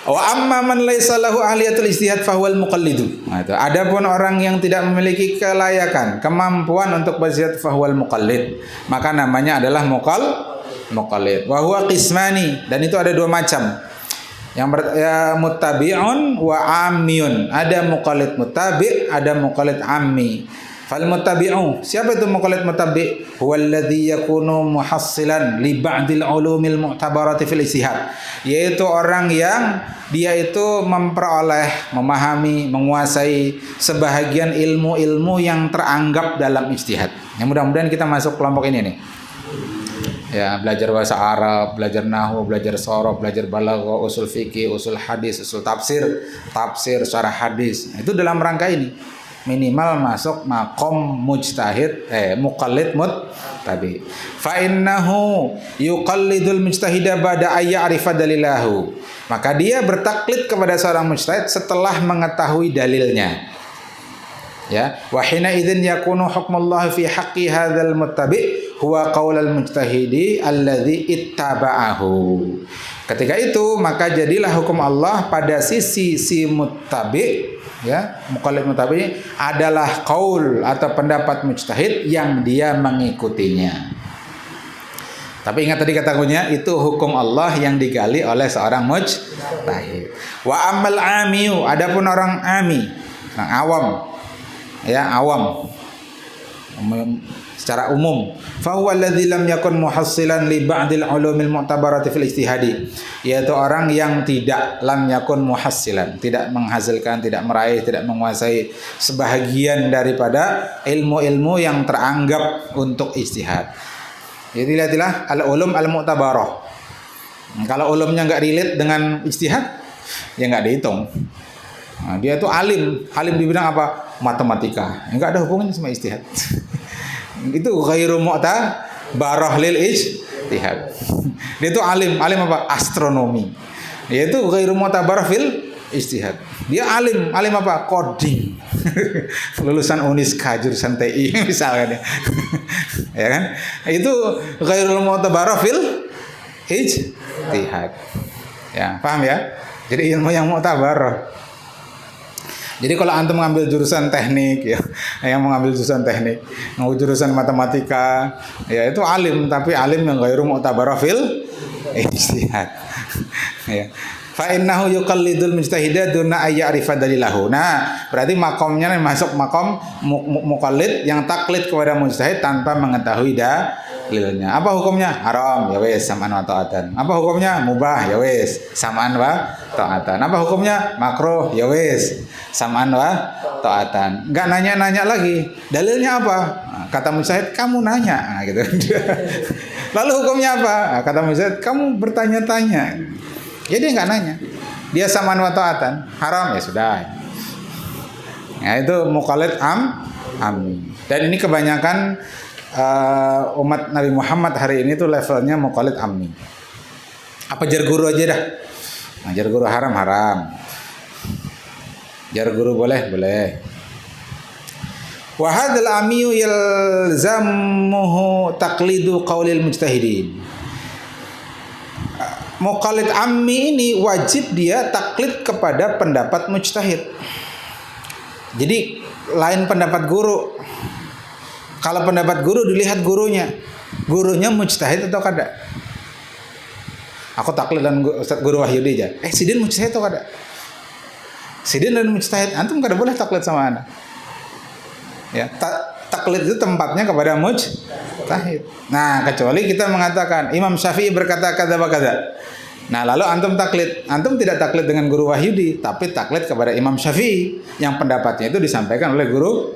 Wa amma man laisa lahu ahliyatul ijtihad fahuwal muqallidu. Nah, itu. Adapun orang yang tidak memiliki kelayakan, kemampuan untuk berijtihad fahuwal muqallid, maka namanya adalah muqallid. Wa huwa qismani, dan itu ada dua macam. Yang muttabi'un wa ammiyun. Ada muqallid muttabi', ada muqallid ammi. Fal muttabi'u, siapa itu muqallid muttabi'? Huwallazi yakunu muhassilan li ba'dil ulumil mu'tabarati fil ijtihad. Yaitu orang yang dia itu memperoleh, memahami, menguasai sebahagian ilmu-ilmu yang teranggap dalam ijtihad. Yang mudah-mudahan kita masuk kelompok ini nih. Ya, belajar bahasa Arab, belajar nahwu, belajar sorof, belajar balaghah, usul fikih, usul hadis, usul tafsir syarah hadis. Itu dalam rangka ini. Minimal masuk makom mujtahid, muqallid muttabi. Fa innahu yuqallidul mujtahida ba'da ayya'rifa dalilahu. Maka dia bertaklid kepada seorang mujtahid setelah mengetahui dalilnya. Ya, wa hina idzin yakunu hukmullah fi haqqi hadzal muttabi huwa qaulul mujtahidi alladzi ittaba'ahu. Ketika itu maka jadilah hukum Allah pada sisi si muttabi, ya, muqallid muttabi adalah qaul atau pendapat mujtahid yang dia mengikutinya. Tapi ingat tadi katakunya itu hukum Allah yang digali oleh seorang mujtahid. Wa ammal amiyu, adapun orang ami, orang awam, ya, awam secara umum, fa huwa alladzi lam yakun muhassilan li ba'dil ulumil mu'tabarati fil ijtihadi, yaitu orang yang tidak lam yakun muhassilan, tidak menghasilkan, tidak meraih, tidak menguasai sebahagian daripada ilmu-ilmu yang teranggap untuk ijtihad. Jadi lihatlah al-ulum al-mu'tabarah. Kalau ulumnya enggak relate dengan ijtihad, ya enggak dihitung. Nah, dia itu alim di bidang apa? Matematika. Enggak ada hubungannya sama ijtihad. Itu ghairu mu'tabarah lil ijtihad. Dia itu alim apa? Astronomi. Dia itu ghairu mu'tabarah fil ijtihad. Dia alim apa? Coding. Lulusan Uniska jurusan TI misalnya. Ya kan? Itu ghairu mu'tabarah fil ijtihad. Ya, paham ya? Jadi ilmu yang mu'tabarah. Jadi kalau antum mengambil jurusan teknik, ya, yang mengambil jurusan teknik, jurusan matematika, ya itu alim, tapi alim yang ghairu mu'tabarah fil ijtihad. Ya. Fa innahu yuqallidul mujtahida duna ayya'rifa dalilahu. Nah, berarti makomnya masuk makom muqallid yang taklid kepada mujtahid tanpa mengetahui dalilnya. Apa hukumnya? Haram, ya wes, sam'an wa ta'atan. Apa hukumnya? Mubah, ya wes, sam'an wa ta'atan. Apa hukumnya? Makruh, ya wes, sam'an wa ta'atan. Enggak nanya-nanya lagi. Dalilnya apa? Nah, kata mujtahid, kamu nanya, nah, gitu. Lalu hukumnya apa? Nah, kata mujtahid, kamu bertanya-tanya. Jadi enggak nanya. Dia sam'an wa ta'atan. Haram, ya sudah. Nah, itu muqallid ammi. Dan ini kebanyakan umat Nabi Muhammad hari ini tuh levelnya muqallid ammi. Apa jar guru aja dah. Nah, jar guru haram. Jar guru boleh. Wa hadzal ammi yalzamuhu taqlidu qaulil mujtahidin. Muqallid ammi ini wajib dia taklid kepada pendapat mujtahid. Jadi lain pendapat guru. Kalau pendapat guru dilihat gurunya mujtahid atau kada. Aku taklid dan Ustaz Guru Wahyudi aja. Sidin mujtahid atau kada? Sidin dan mujtahid, antum kada boleh taklid sama ana. Ya, taklid itu tempatnya kepada mujtahid. Nah, kecuali kita mengatakan Imam Syafi'i berkata kada. Nah, lalu antum taklid. Antum tidak taklid dengan Guru Wahyudi, tapi taklid kepada Imam Syafi'i yang pendapatnya itu disampaikan oleh guru.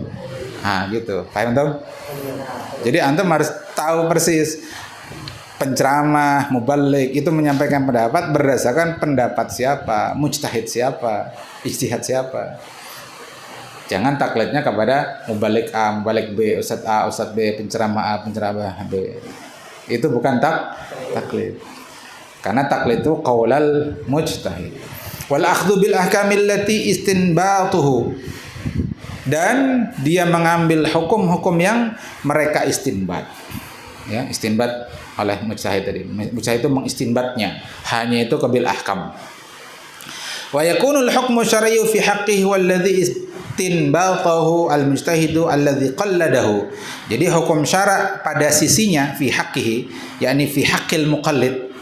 Nah, gitu. Paham antum? Jadi antum harus tahu persis penceramah, muballigh itu menyampaikan pendapat berdasarkan pendapat siapa, mujtahid siapa, ijtihad siapa. Jangan taklidnya kepada muballigh A, muballigh B, ustadz A, ustadz B, penceramah A, penceramah B. Itu bukan taklid. Karena taklid itu qaulal mujtahid. Wal akhdhu bil ahkamil lati istinbatuhu. Dan dia mengambil hukum-hukum yang mereka istinbat. Ya, istinbat oleh mujtahid tadi. Mujtahid itu mengistinbatnya, hanya itu bil ahkam. Wa yakunul hukmu syar'iyyu fi haqqihi walladhi istinbatahu al-mujtahidu alladhi qalladahu. Jadi hukum syara' pada sisinya fi haqqihi, yakni fi haqqil muqallid.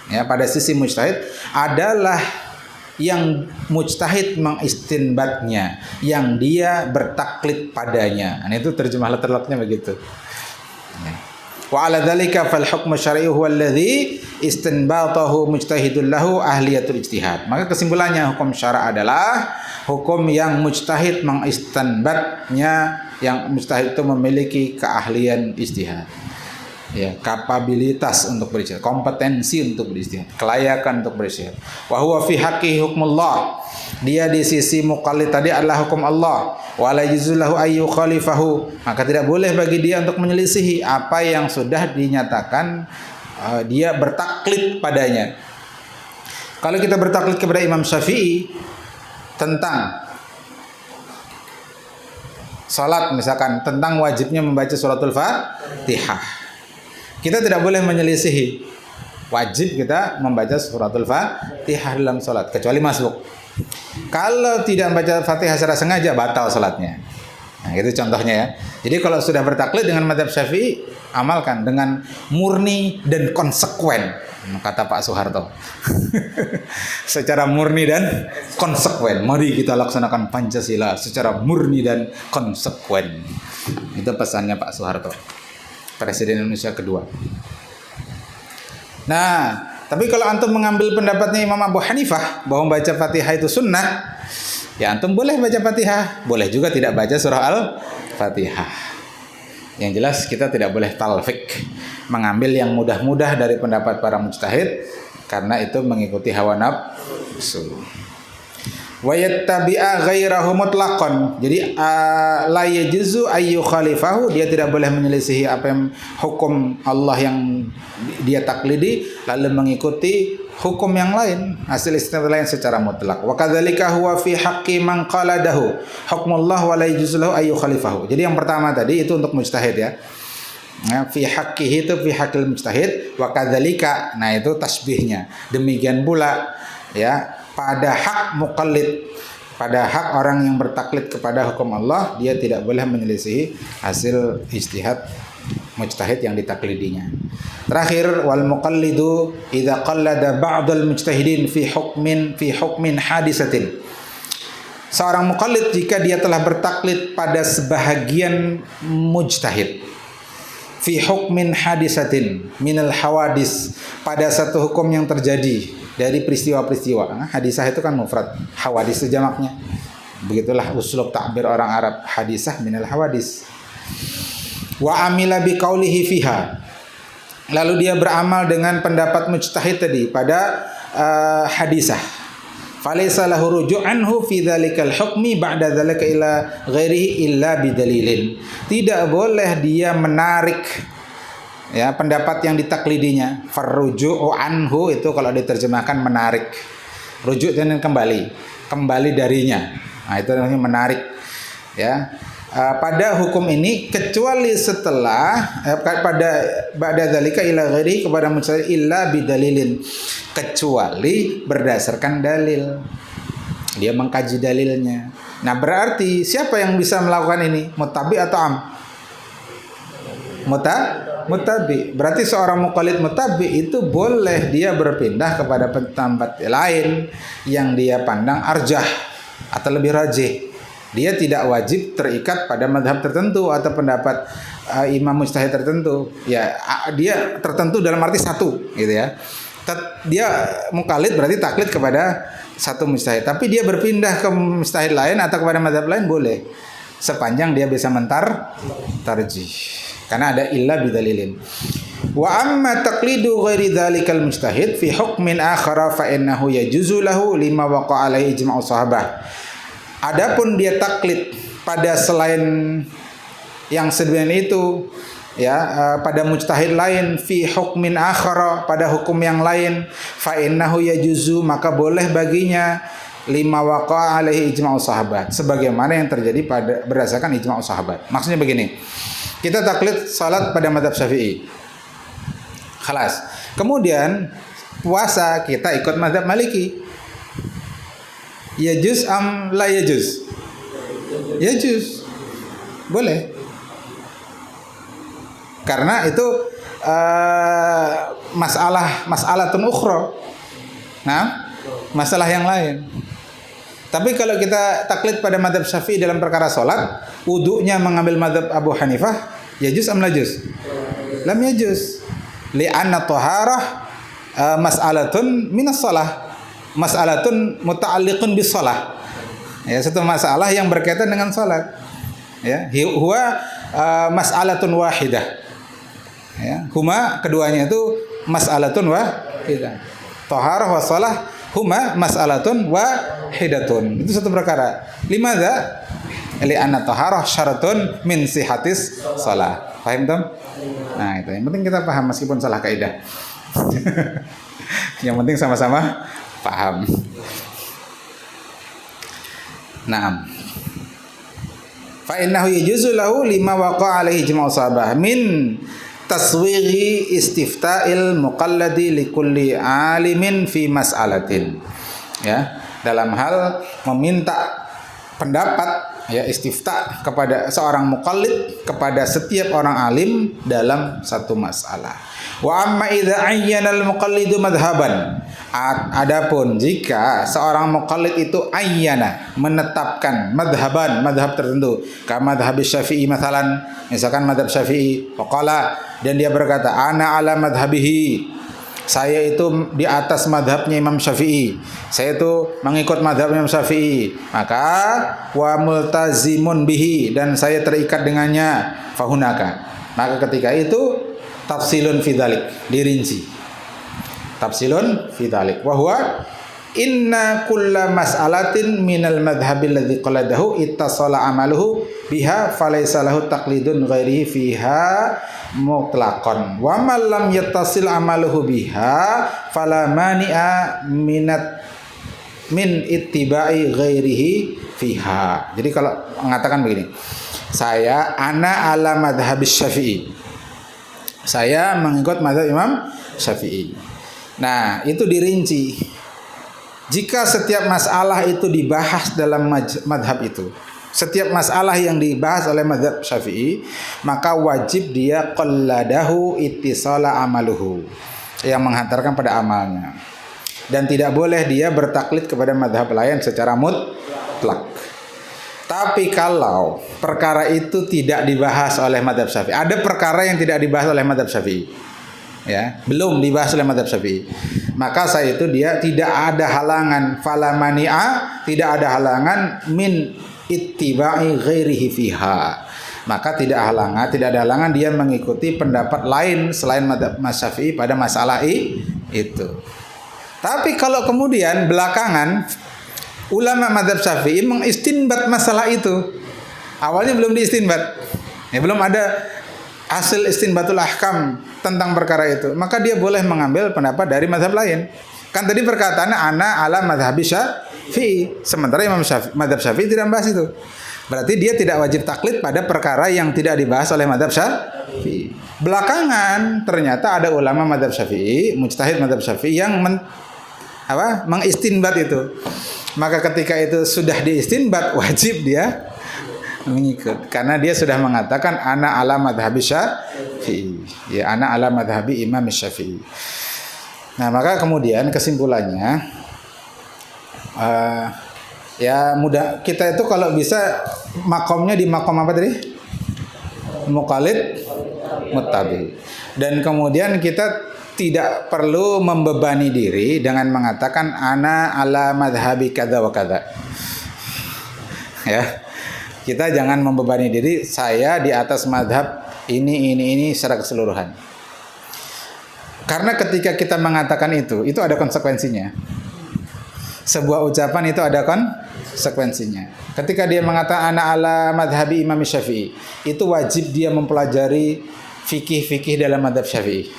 Ya, pada sisi mujtahid adalah yang mujtahid mengistinbatnya, yang dia bertaklid padanya. Nah, itu terjemah letterlocknya begitu. Wa ala dzalika fal hukmu syar'i huwa alladhi istinbatahu mujtahidun lahu ahliyatul ijtihad. Maka kesimpulannya hukum syara' adalah hukum yang mujtahid mengistinbatnya, yang mujtahid itu memiliki keahlian ijtihad. Ya, kapabilitas untuk berijtihad, kompetensi untuk berijtihad, kelayakan untuk berijtihad. Wa huwa fi haqqi hukmullah. Dia di sisi muqallid tadi adalah hukum Allah. Wa la yuzullahu ayyu khalifahu. Maka tidak boleh bagi dia untuk menyelisihi apa yang sudah dinyatakan dia bertaklid padanya. Kalau kita bertaklid kepada Imam Syafi'i tentang salat misalkan, tentang wajibnya membaca suratul Fatihah, kita tidak boleh menyelisihi. Wajib kita membaca suratul Fatihah dalam salat kecuali masbuk. Kalau tidak membaca Fatihah secara sengaja batal salatnya. Nah, itu contohnya ya. Jadi kalau sudah bertaklid dengan mazhab Syafi'i, amalkan dengan murni dan konsekuen, kata Pak Soeharto. Secara murni dan konsekuen. Mari kita laksanakan Pancasila secara murni dan konsekuen. Itu pesannya Pak Soeharto, Presiden Indonesia kedua. Nah, tapi kalau antum mengambil pendapatnya Imam Abu Hanifah bahwa baca Fatihah itu sunnah, ya antum boleh baca Fatihah, boleh juga tidak baca surah Al-Fatihah. Yang jelas kita tidak boleh talfik, mengambil yang mudah-mudah dari pendapat para mujtahid, karena itu mengikuti hawa nafsu. Wa yattabi'a ghairahu mutlaqan. Jadi la yajuzu ayyu khalifahu, dia tidak boleh menyelisihi apa yang hukum Allah yang dia taklidi lalu mengikuti hukum yang lain, hasil istinbat lain secara mutlak. Wa kadzalika huwa fi haqqi man qaladahu hukmullah wa la yajuzu lahu ayyu khalifahu. Jadi yang pertama tadi itu untuk mujtahid ya. Nah, fi haqqihi itu fi haqqil mujtahid, wa kadzalika, nah itu tasbihnya. Demikian pula ya pada hak muqallid, pada hak orang yang bertaklid kepada hukum Allah, dia tidak boleh menyelisihi hasil ijtihad mujtahid yang ditaklidinya. Terakhir, wal muqallidu idza qallada ba'dal mujtahidin fi hukmin hadisatin. Seorang muqallid jika dia telah bertaklid pada sebahagian mujtahid fi hukmin hadisatin minal hawadis, pada satu hukum yang terjadi dari peristiwa-peristiwa. Nah, hadisah itu kan mufrad, hawadis itu jamaknya. Begitulah uslub takbir orang Arab, hadisah minal hawadis. Wa amila biqaulihi fiha. Lalu dia beramal dengan pendapat mujtahid tadi pada hadisah. Falaysa lahu ruju'anhu fi dzalikal hukmi ba'da dzalika ila ghairihi illa bidalilin. Tidak boleh dia menarik ya pendapat yang ditaklidinya. Farruju'u anhu itu kalau diterjemahkan menarik. Rujuk dan kembali darinya. Nah, itu namanya menarik ya. Pada hukum ini kecuali setelah pada ba'da dzalika ila ghairi, kepada mujtahid illa bidalilin, kecuali berdasarkan dalil. Dia mengkaji dalilnya. Nah, berarti siapa yang bisa melakukan ini? Muttabi atau am? Muttabi. Berarti seorang muqallid muttabi itu boleh dia berpindah kepada pendapat lain yang dia pandang arjah atau lebih rajih. Dia tidak wajib terikat pada mazhab tertentu atau pendapat imam mujtahid tertentu. Ya, dia tertentu dalam arti satu, gitu ya. Dia muqallid berarti taklid kepada satu mujtahid. Tapi dia berpindah ke mujtahid lain atau kepada mazhab lain boleh, sepanjang dia bisa tarjih. Karena ada illa bidalilin. Wa amma taqlidu ghairi dzalikal mujtahid fi hukmin akhara fa innahu yajuzu lahu lima waqa'a alaihi ijma'u sahabah. Adapun dia taklid pada selain yang sedemikian itu pada mujtahid lain, fi hukmin akhara, pada hukum yang lain, fa innahu yajuzu, maka boleh baginya, lima waqa'a alaihi ijma'u sahabat, sebagaimana yang terjadi berdasarkan ijma'u sahabat. Maksudnya begini, kita taklid salat pada mazhab Syafi'i, khalas. Kemudian puasa kita ikut mazhab Maliki, yajuz am la yajuz? Yajuz, boleh. Karena itu masalatun ukhra. Nah, masalah yang lain. Tapi kalau kita taklid pada mazhab Syafi'i dalam perkara salat, wudunya mengambil mazhab Abu Hanifah, yajuz am la yajuz? Lam yajuz. Li'anna taharah mas'alatun minas shalah. Mas'alatun muta'alliqun bis shalah. Ya, satu masalah yang berkaitan dengan salat. Ya, huwa mas'alatun wahidah. Ya, huma keduanya itu mas'alatun wahidah. Taharah wa shalah huma mas'alatun wahidatun. Itu satu perkara. Limadza? Li'anna taharah syaratun min sihatis shalah. Paham, Tom? Nah, itu yang penting kita paham meskipun salah kaidah. Yang penting sama-sama paham. Naam. Fa innahu yajuzu lahu lima waqa'a alaihi ijma'u sahabah min taswighi istifta'il muqalladi likulli alimin fi mas'alatin. Ya, dalam hal meminta pendapat, ya, istifta kepada seorang muqallid, kepada setiap orang alim dalam satu masalah. Wa amma idza ayyana al-muqallidu madhhaban. Adapun jika seorang muqallid itu ayyana, menetapkan madhaban, madhab tertentu, kama madhab Syafi'i misalan, misalkan madhab Syafi'i, faqala, dan dia berkata ana ala madhabihi, saya itu di atas madhabnya Imam Syafi'i, saya itu mengikut madhab Imam Syafi'i, maka wa multazimun bihi, dan saya terikat dengannya, fahunaka, maka ketika itu tafsilun fi dzalik, dirinci. Tafsilun fi dzalik. Wa huwa inna kulla mas'alatin minal madhhabil ladzi qaladahu ittasala amaluhu biha falaysa lahu taqlidun ghairihi fiha mutlaqan. Wa man lam yattasil amaluhu biha fala mani'a min ittiba'i ghairihi fiha. Jadi kalau mengatakan begini, saya ana ala madhhabis Syafi'i, saya mengikut mazhab Imam Syafi'i. Nah, itu dirinci. Jika setiap masalah itu dibahas dalam madhab itu, setiap masalah yang dibahas oleh madhab Syafi'i, maka wajib dia qalladahu ittisala amaluhu, yang menghantarkan pada amalnya. Dan tidak boleh dia bertaklid kepada madhab lain secara mutlak. Tapi kalau perkara itu tidak dibahas oleh madhab Syafi'i, ada perkara yang tidak dibahas oleh madhab Syafi'i, ya, belum dibahas oleh madhab Syafi'i, maka saya itu dia tidak ada halangan, fala mani'a, tidak ada halangan min ittiba'i ghairihi fiha, maka tidak ada halangan dia mengikuti pendapat lain selain madhab Syafi'i pada masalah itu. Tapi kalau kemudian belakangan ulama madhab Syafi'i mengistinbat masalah itu, awalnya belum diistinbat, ya, belum ada hasil istinbatul ahkam tentang perkara itu, maka dia boleh mengambil pendapat dari mazhab lain. Kan tadi perkataannya ana ala madhabi Syafi'i, sementara Imam Syafi'i, madhab Syafi'i tidak membahas itu. Berarti dia tidak wajib taklid pada perkara yang tidak dibahas oleh madhab Syafi'i. Belakangan ternyata ada ulama madhab Syafi'i, mujtahid madhab Syafi'i yang mengistinbat itu. Maka ketika itu sudah diistinbat, wajib dia mengikut, karena dia sudah mengatakan ana ala madhabi Syafi'i, ya, ana ala madhabi Imam Syafi'i. Nah, maka kemudian kesimpulannya, ya mudah, kita itu kalau bisa makomnya di makom apa tadi? Muqallid muttabi. Dan kemudian kita tidak perlu membebani diri dengan mengatakan ana ala madhabi kadza wa kadza, ya. Kita jangan membebani diri, saya di atas madhab ini secara keseluruhan. Karena ketika kita mengatakan itu ada konsekuensinya. Sebuah ucapan itu ada konsekuensinya. Ketika dia mengatakan ana ala madhabi Imam Syafi'i, itu wajib dia mempelajari fikih-fikih dalam mazhab Syafi'i.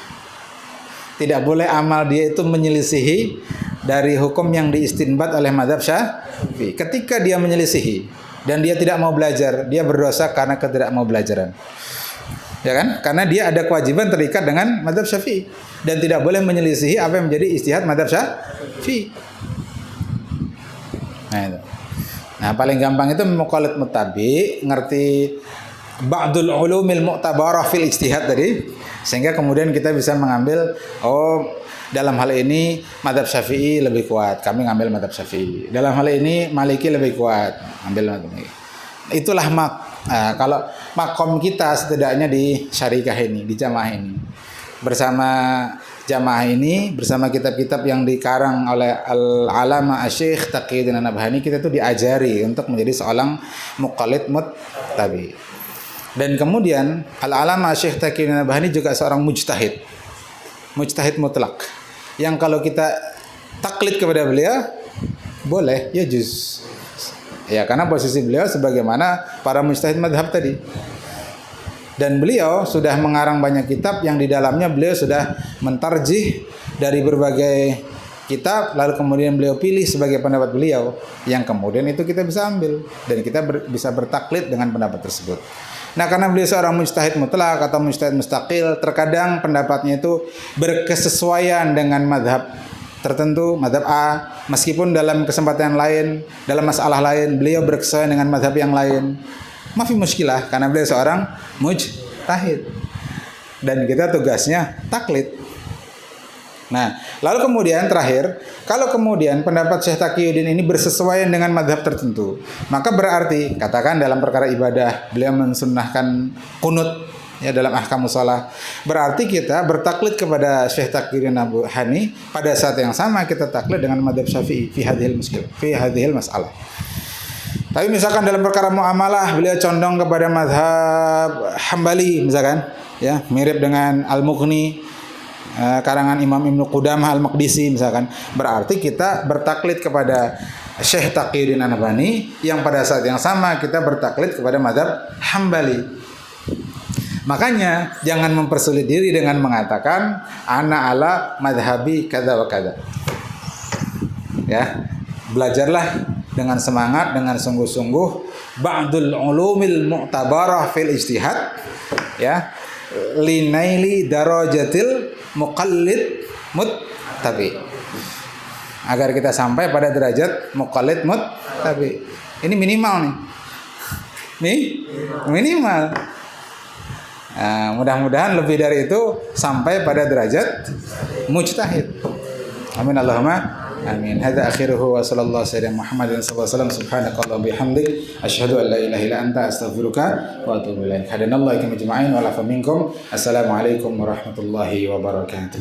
Tidak boleh amal dia itu menyelisihi dari hukum yang diistinbat oleh mazhab Syafi'i. Ketika dia menyelisihi dan dia tidak mau belajar, dia berdosa karena ketidak mau belajaran. Ya kan? Karena dia ada kewajiban terikat dengan mazhab Syafi'i dan tidak boleh menyelisihi apa yang menjadi ijtihad mazhab Syafi'i. Nah, itu. Nah, paling gampang itu muqallid muttabi, ngerti ba'dul ulumil mu'tabarah fil ijtihad tadi, sehingga kemudian kita bisa mengambil dalam hal ini mazhab Syafi'i lebih kuat, kami ngambil mazhab Syafi'i. Dalam hal ini Maliki lebih kuat, ambil mazhab Maliki. Itulah kalau makom kita setidaknya di syarikah ini, di jamaah ini. Bersama jamaah ini, bersama kitab-kitab yang dikarang oleh Al-Alama Asy-Syaikh Taqiyuddin An-Nabhani, kita itu diajari untuk menjadi seorang muqallid muttabi. Dan kemudian Al-Alama Asy-Syaikh Taqiyuddin An-Nabhani juga seorang mujtahid. Mujtahid mutlak. Yang kalau kita taklid kepada beliau boleh, ya juz. Ya, karena posisi beliau sebagaimana para mujtahid madhab tadi. Dan beliau sudah mengarang banyak kitab yang di dalamnya beliau sudah mentarjih dari berbagai kitab, lalu kemudian beliau pilih sebagai pendapat beliau, yang kemudian itu kita bisa ambil dan kita bisa bertaklid dengan pendapat tersebut. Nah, karena beliau seorang mujtahid mutlak atau mujtahid mustaqil, terkadang pendapatnya itu berkesesuaian dengan madhab tertentu, madhab A, meskipun dalam kesempatan lain, dalam masalah lain beliau berkesesuaian dengan madhab yang lain. Mafi muskilah, karena beliau seorang mujtahid dan kita tugasnya taklid. Nah, lalu kemudian terakhir, kalau kemudian pendapat Syekh Taqiyuddin ini bersesuaian dengan madhab tertentu, maka berarti katakan dalam perkara ibadah beliau mensunnahkan qunut ya dalam ahkamus shalah, berarti kita bertaklid kepada Syekh Taqiyuddin An-Nabhani pada saat yang sama kita taklid dengan madhab Syafi'i fi hadhil masalah. Tapi misalkan dalam perkara muamalah beliau condong kepada mazhab Hambali misalkan, ya mirip dengan Al-Mughni karangan Imam Ibnu Qudamah Al-Maqdisi misalkan, berarti kita bertaklid kepada Syekh Taqiyuddin An-Nabhani yang pada saat yang sama kita bertaklid kepada mazhab Hambali. Makanya jangan mempersulit diri dengan mengatakan ana ala madhabi kadza wa kadza. Ya, belajarlah dengan semangat, dengan sungguh-sungguh ba'dul ulumil mu'tabarah fil ijtihad, ya, linaili darajatil muqallid muttabi, agar kita sampai pada derajat muqallid muttabi. Ini minimal nih minimal. Mudah-mudahan lebih dari itu sampai pada derajat mujtahid. Amin Allahumma amin. Hadza akhiruhu wa sallallahu alaihi Muhammadin sallallahu alaihi wasallam. Subhanakallahumma bihamdik asyhadu an la ilaha illa anta astaghfiruka wa atubu ilaik. Hadanallahu ikum ajma'in wa lafa minkum. Assalamualaikum warahmatullahi wabarakatuh.